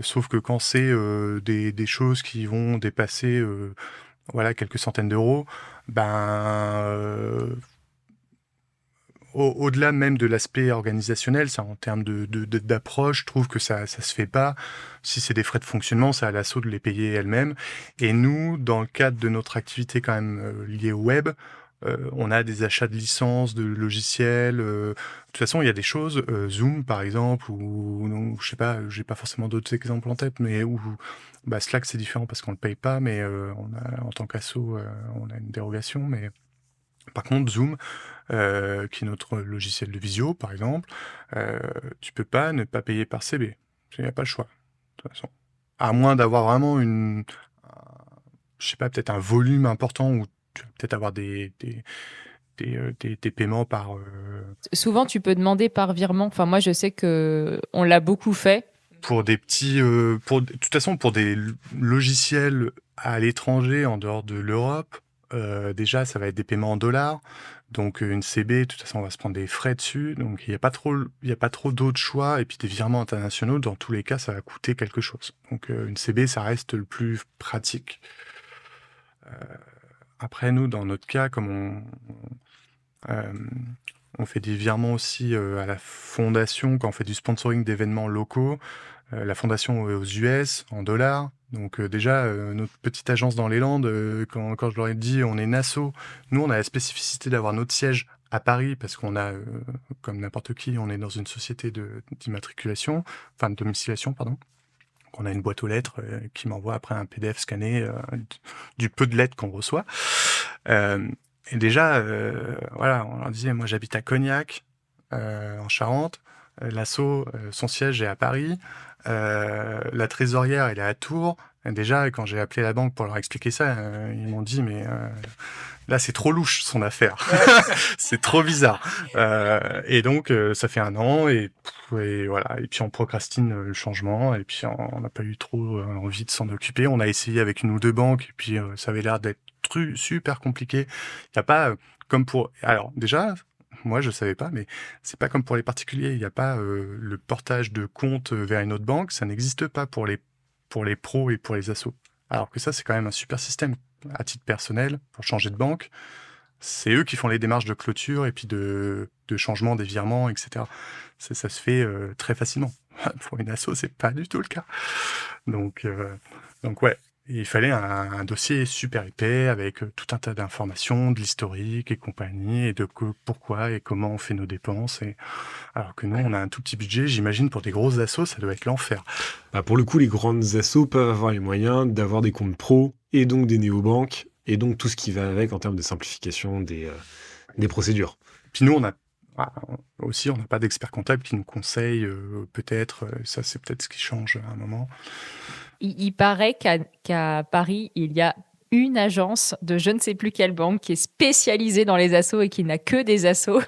Sauf que quand c'est des choses qui vont dépasser voilà, quelques centaines d'euros, au-delà même de l'aspect organisationnel, ça, en termes d'approche, je trouve que ça se fait pas. Si c'est des frais de fonctionnement, c'est à l'asso de les payer elle-même. Et nous, dans le cadre de notre activité quand même liée au web, on a des achats de licences, de logiciels. De toute façon, il y a des choses, Zoom par exemple, ou non, je sais pas, j'ai pas forcément d'autres exemples en tête, mais où Slack c'est différent parce qu'on le paye pas, mais en tant qu'asso, on a une dérogation. Mais par contre, Zoom, qui est notre logiciel de visio, par exemple, tu peux pas ne pas payer par CB. Il n'y a pas le choix, de toute façon. À moins d'avoir vraiment je sais pas, peut-être un volume important où tu vas peut-être avoir des paiements par... Souvent, tu peux demander par virement. Enfin, moi, je sais que on l'a beaucoup fait. Pour des petits... de toute façon, pour des logiciels à l'étranger, en dehors de l'Europe, déjà, ça va être des paiements en dollars. Donc, une CB, de toute façon, on va se prendre des frais dessus. Donc, il n'y a pas trop d'autres choix. Et puis, des virements internationaux, dans tous les cas, ça va coûter quelque chose. Donc, une CB, ça reste le plus pratique. Après, nous, dans notre cas, comme on fait des virements aussi à la fondation, quand on fait du sponsoring d'événements locaux, la fondation aux US, en dollars. Donc déjà, notre petite agence dans les Landes, quand je leur ai dit on est une asso, nous on a la spécificité d'avoir notre siège à Paris parce qu'on a, comme n'importe qui, on est dans une société d'immatriculation, enfin de domiciliation, pardon. Donc on a une boîte aux lettres qui m'envoie après un PDF scanné du peu de lettres qu'on reçoit. Et déjà, voilà, on leur disait, moi j'habite à Cognac, en Charente, l'asso, son siège est à Paris, la trésorière elle est à Tours. Et déjà, quand j'ai appelé la banque pour leur expliquer ça, ils m'ont dit, mais là c'est trop louche son affaire, c'est trop bizarre. Et donc ça fait 1 an et voilà. Et puis on procrastine le changement et puis on n'a pas eu trop envie de s'en occuper. On a essayé avec 1 ou 2 banques et puis ça avait l'air d'être super compliqué. Il y a pas comme pour... Alors déjà, moi je savais pas, mais c'est pas comme pour les particuliers. Il n'y a pas le portage de compte vers une autre banque. Ça n'existe pas pour les pros et pour les assos. Alors que ça, c'est quand même un super système. À titre personnel, pour changer de banque, c'est eux qui font les démarches de clôture et puis de changement des virements, etc. Ça se fait très facilement. Pour une asso, c'est pas du tout le cas. Donc ouais, il fallait un dossier super épais avec tout un tas d'informations, de l'historique et compagnie, et de pourquoi et comment on fait nos dépenses. Alors que nous, on a un tout petit budget. J'imagine pour des grosses assos, ça doit être l'enfer. Pour le coup, les grandes assos peuvent avoir les moyens d'avoir des comptes pro et donc des néobanques et donc tout ce qui va avec en termes de simplification des procédures. Puis nous, on n'a pas d'expert comptable qui nous conseille peut-être. Ça, c'est peut-être ce qui change à un moment. Il paraît qu'à Paris, il y a une agence de je ne sais plus quelle banque qui est spécialisée dans les assos et qui n'a que des assos.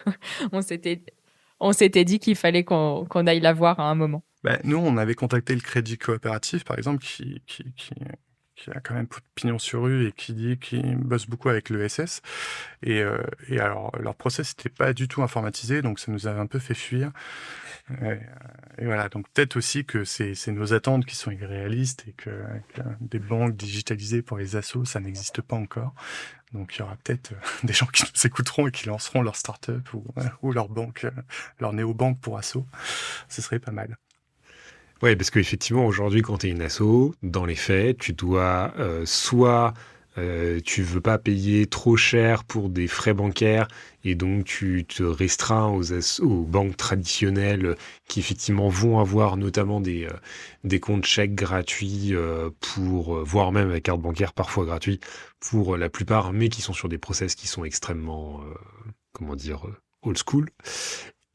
on s'était dit qu'il fallait qu'on aille la voir à un moment. Nous, on avait contacté le Crédit Coopératif, par exemple, qui a quand même pignon sur rue et qui bosse beaucoup avec l'ESS. Et alors, leur process n'était pas du tout informatisé, donc ça nous a un peu fait fuir. Et voilà, donc peut-être aussi que c'est nos attentes qui sont irréalistes et que des banques digitalisées pour les assos, ça n'existe pas encore. Donc il y aura peut-être des gens qui nous écouteront et qui lanceront leur start-up ou leur banque, leur néobanque pour assos. Ce serait pas mal. Ouais, parce qu'effectivement, aujourd'hui, quand tu es une asso, dans les faits, tu dois soit tu veux pas payer trop cher pour des frais bancaires et donc tu te restreins aux banques traditionnelles qui effectivement vont avoir notamment des comptes chèques gratuits voire même avec carte bancaire parfois gratuits pour la plupart, mais qui sont sur des process qui sont extrêmement, old school.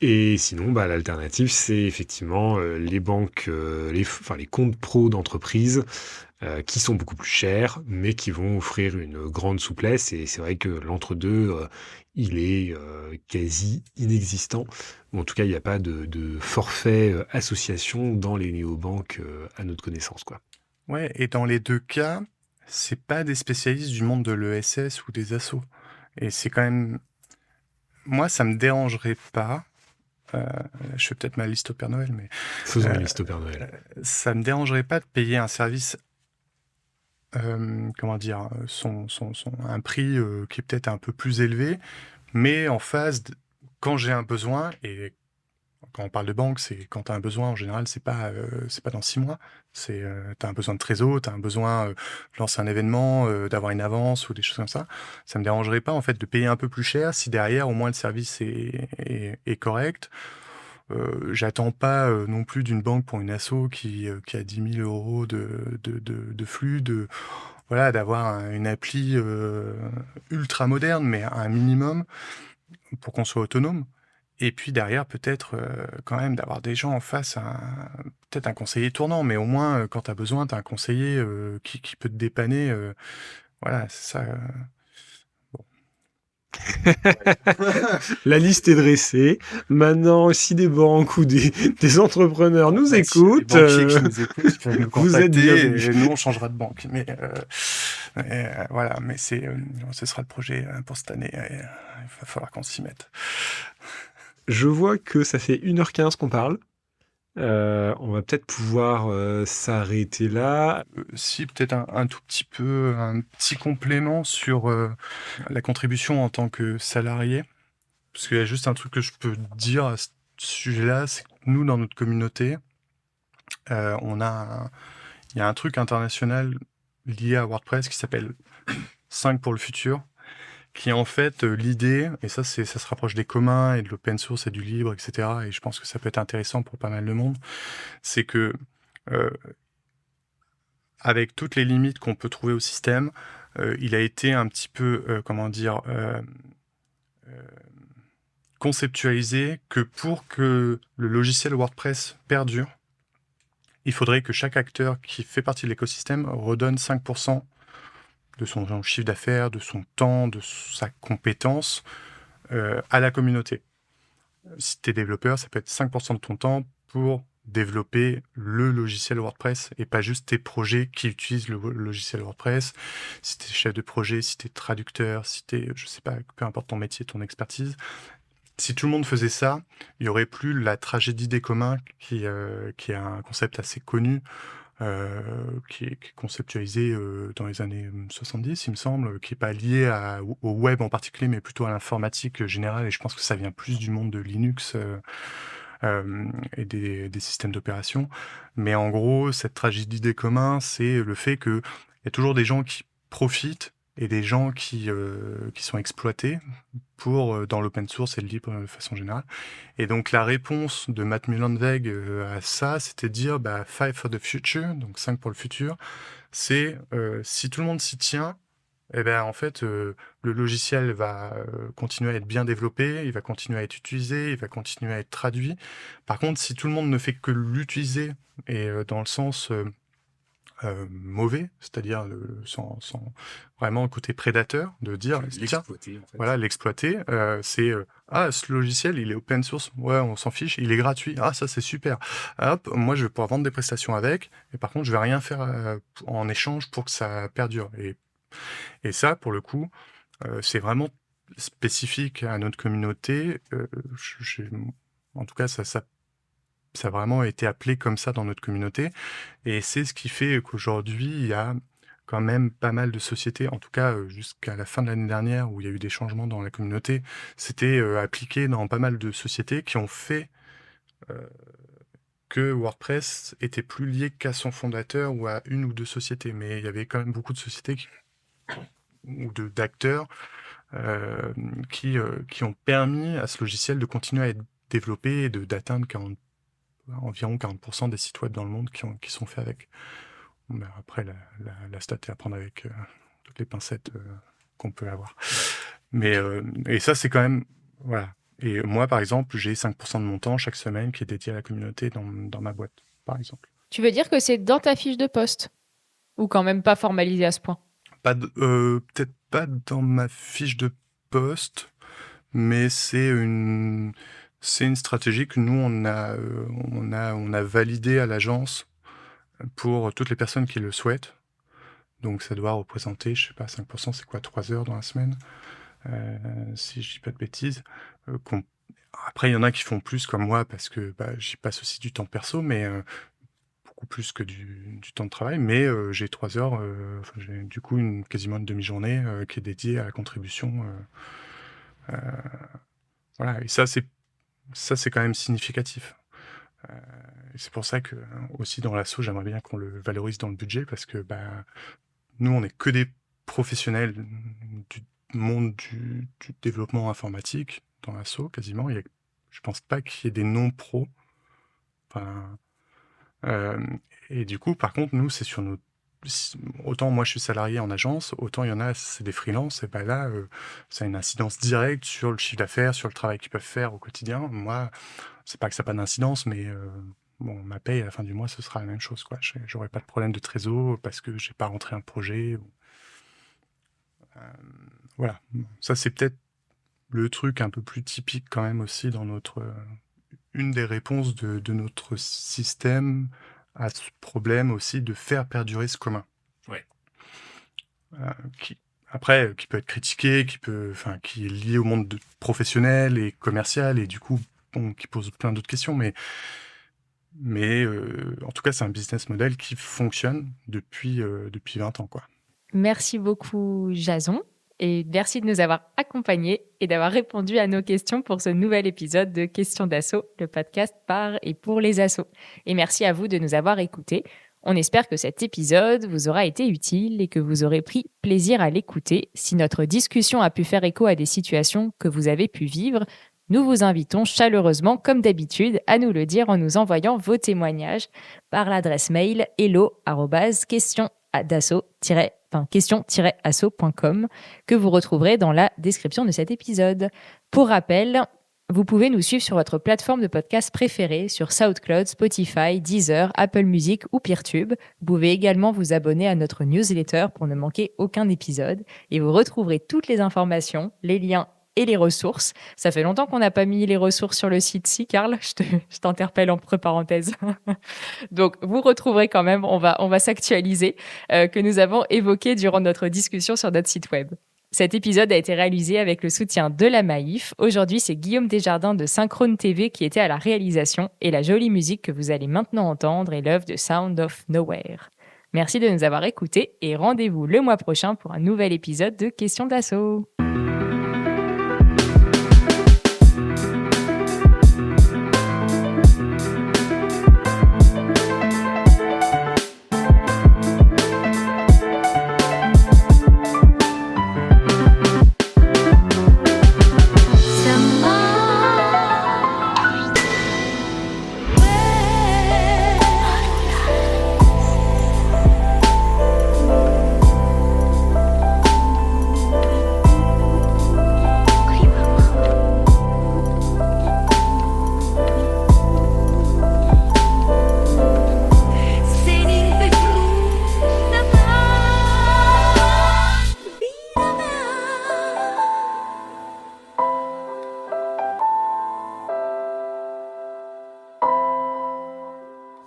Et sinon, l'alternative, c'est effectivement les banques, les comptes pro d'entreprise qui sont beaucoup plus chers, mais qui vont offrir une grande souplesse. Et c'est vrai que l'entre-deux, il est quasi inexistant. Ou en tout cas, il n'y a pas de forfait association dans les néobanques à notre connaissance, quoi. Ouais, et dans les deux cas, c'est pas des spécialistes du monde de l'ESS ou des assos. Et c'est quand même... Moi, ça me dérangerait pas. Je fais peut-être ma liste au Père Noël, mais... Faisons une liste au Père Noël. Ça me dérangerait pas de payer un service... un prix qui est peut-être un peu plus élevé, mais en phase, quand j'ai un besoin, et quand on parle de banque, c'est quand tu as un besoin, en général, c'est pas dans 6 mois. Tu as un besoin de trésor, tu as un besoin de lancer un événement, d'avoir une avance ou des choses comme ça. Ça me dérangerait pas, en fait, de payer un peu plus cher si derrière, au moins, le service est correct. J'attends pas non plus d'une banque pour une asso qui a 10 000 euros de flux, d'avoir une appli ultra moderne, mais à un minimum pour qu'on soit autonome. Et puis derrière, peut-être quand même d'avoir des gens en face, peut-être un conseiller tournant, mais au moins quand tu as besoin, tu as un conseiller qui peut te dépanner. Voilà, c'est ça. La liste est dressée. Maintenant, si des banques ou des entrepreneurs nous écoutent, Si des banquiers qui nous écoutent, qui peuvent nous vous êtes contacter, bienvenus. et nous on changera de banque. Mais voilà, mais ce sera le projet pour cette année. Il va falloir qu'on s'y mette. Je vois que ça fait 1h15 qu'on parle. On va peut-être pouvoir s'arrêter là. Si, peut-être un tout petit peu, un petit complément sur la contribution en tant que salarié. Parce qu'il y a juste un truc que je peux dire à ce sujet-là, c'est que nous, dans notre communauté, il y a un truc international lié à WordPress qui s'appelle 5 pour le futur, qui est en fait l'idée, et ça se rapproche des communs et de l'open source et du libre, etc. Et je pense que ça peut être intéressant pour pas mal de monde, c'est que avec toutes les limites qu'on peut trouver au système, il a été un petit peu, conceptualisé que pour que le logiciel WordPress perdure, il faudrait que chaque acteur qui fait partie de l'écosystème redonne 5% de son chiffre d'affaires, de son temps, de sa compétence à la communauté. Si tu es développeur, ça peut être 5% de ton temps pour développer le logiciel WordPress et pas juste tes projets qui utilisent le logiciel WordPress. Si tu es chef de projet, si tu es traducteur, si tu es, je sais pas, peu importe ton métier, ton expertise. Si tout le monde faisait ça, il n'y aurait plus la tragédie des communs qui est un concept assez connu, qui est conceptualisé dans les années 70, il me semble, qui n'est pas lié au web en particulier, mais plutôt à l'informatique générale. Et je pense que ça vient plus du monde de Linux et des systèmes d'opération. Mais en gros, cette tragédie des communs, c'est le fait qu'il y a toujours des gens qui profitent et des gens qui sont exploités dans l'open source et le libre de façon générale. Et donc la réponse de Matt Mullenweg à ça, c'était de dire 5 for the future, donc 5 pour le futur, c'est si tout le monde s'y tient, en fait, le logiciel va continuer à être bien développé, il va continuer à être utilisé, il va continuer à être traduit. Par contre, si tout le monde ne fait que l'utiliser, et dans le sens mauvais, c'est-à-dire sans vraiment le côté prédateur, de dire tiens, L'exploiter, en fait. voilà, l'exploiter, c'est ce logiciel il est open source, ouais on s'en fiche, il est gratuit, ça c'est super, hop, moi je vais pouvoir vendre des prestations avec, et par contre je vais rien faire en échange pour que ça perdure, et ça pour le coup c'est vraiment spécifique à notre communauté, en tout cas ça a vraiment été appelé comme ça dans notre communauté. Et c'est ce qui fait qu'aujourd'hui, il y a quand même pas mal de sociétés, en tout cas jusqu'à la fin de l'année dernière, où il y a eu des changements dans la communauté, c'était appliqué dans pas mal de sociétés qui ont fait que WordPress était plus lié qu'à son fondateur ou à une ou deux sociétés. Mais il y avait quand même beaucoup de sociétés ou d'acteurs qui ont permis à ce logiciel de continuer à être développé et d'atteindre environ 40% des sites web dans le monde qui sont faits avec. Ben après, la stat est à prendre avec toutes les pincettes qu'on peut avoir. Mais, et ça, c'est quand même... Voilà. Et moi, par exemple, j'ai 5% de mon temps chaque semaine qui est dédié à la communauté dans ma boîte, par exemple. Tu veux dire que c'est dans ta fiche de poste? Ou quand même pas formalisé à ce point? Peut-être pas dans ma fiche de poste, mais c'est une stratégie que nous, on a validée à l'agence pour toutes les personnes qui le souhaitent. Donc, ça doit représenter, je sais pas, 5%, c'est quoi, 3 heures dans la semaine, si je dis pas de bêtises. Après, il y en a qui font plus comme moi, parce que j'y passe aussi du temps perso, mais beaucoup plus que du temps de travail. Mais j'ai 3 heures, j'ai du coup quasiment une demi-journée qui est dédiée à la contribution. Voilà, et ça, c'est quand même significatif. Et c'est pour ça que aussi dans l'asso, j'aimerais bien qu'on le valorise dans le budget, parce que nous, on n'est que des professionnels du monde du développement informatique dans l'asso, quasiment. Je pense pas qu'il y ait des non-pros. Et du coup, par contre, nous, c'est sur nos... Autant moi je suis salarié en agence, autant il y en a, c'est des freelances, et là, ça a une incidence directe sur le chiffre d'affaires, sur le travail qu'ils peuvent faire au quotidien. Moi, c'est pas que ça n'a pas d'incidence, mais ma paye à la fin du mois, ce sera la même chose, quoi. J'aurai pas de problème de trésor parce que j'ai pas rentré un projet. Voilà. Ça, c'est peut-être le truc un peu plus typique quand même aussi dans une des réponses de notre système à ce problème aussi de faire perdurer ce commun. Ouais. Qui peut être critiqué, qui est lié au monde professionnel et commercial, et du coup, qui pose plein d'autres questions, mais en tout cas, c'est un business model qui fonctionne depuis 20 ans, quoi. Merci beaucoup, Jason. Et merci de nous avoir accompagnés et d'avoir répondu à nos questions pour ce nouvel épisode de Questions d'Asso, le podcast par et pour les assos. Et merci à vous de nous avoir écoutés. On espère que cet épisode vous aura été utile et que vous aurez pris plaisir à l'écouter. Si notre discussion a pu faire écho à des situations que vous avez pu vivre, nous vous invitons chaleureusement, comme d'habitude, à nous le dire en nous envoyant vos témoignages par l'adresse mail question-asso.com que vous retrouverez dans la description de cet épisode. Pour rappel, vous pouvez nous suivre sur votre plateforme de podcast préférée, sur SoundCloud, Spotify, Deezer, Apple Music ou Peertube. Vous pouvez également vous abonner à notre newsletter pour ne manquer aucun épisode et vous retrouverez toutes les informations, les liens et les ressources. Ça fait longtemps qu'on n'a pas mis les ressources sur le site. Si, Karl, je t'interpelle entre parenthèses. Donc, vous retrouverez quand même, on va s'actualiser, que nous avons évoqué durant notre discussion sur notre site web. Cet épisode a été réalisé avec le soutien de la Maïf. Aujourd'hui, c'est Guillaume Desjardins de Synchrone TV qui était à la réalisation, et la jolie musique que vous allez maintenant entendre est l'œuvre de Sound of Nowhere. Merci de nous avoir écoutés et rendez-vous le mois prochain pour un nouvel épisode de Questions d'Asso.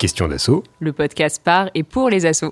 Question d'assaut. Le podcast par et pour les assos.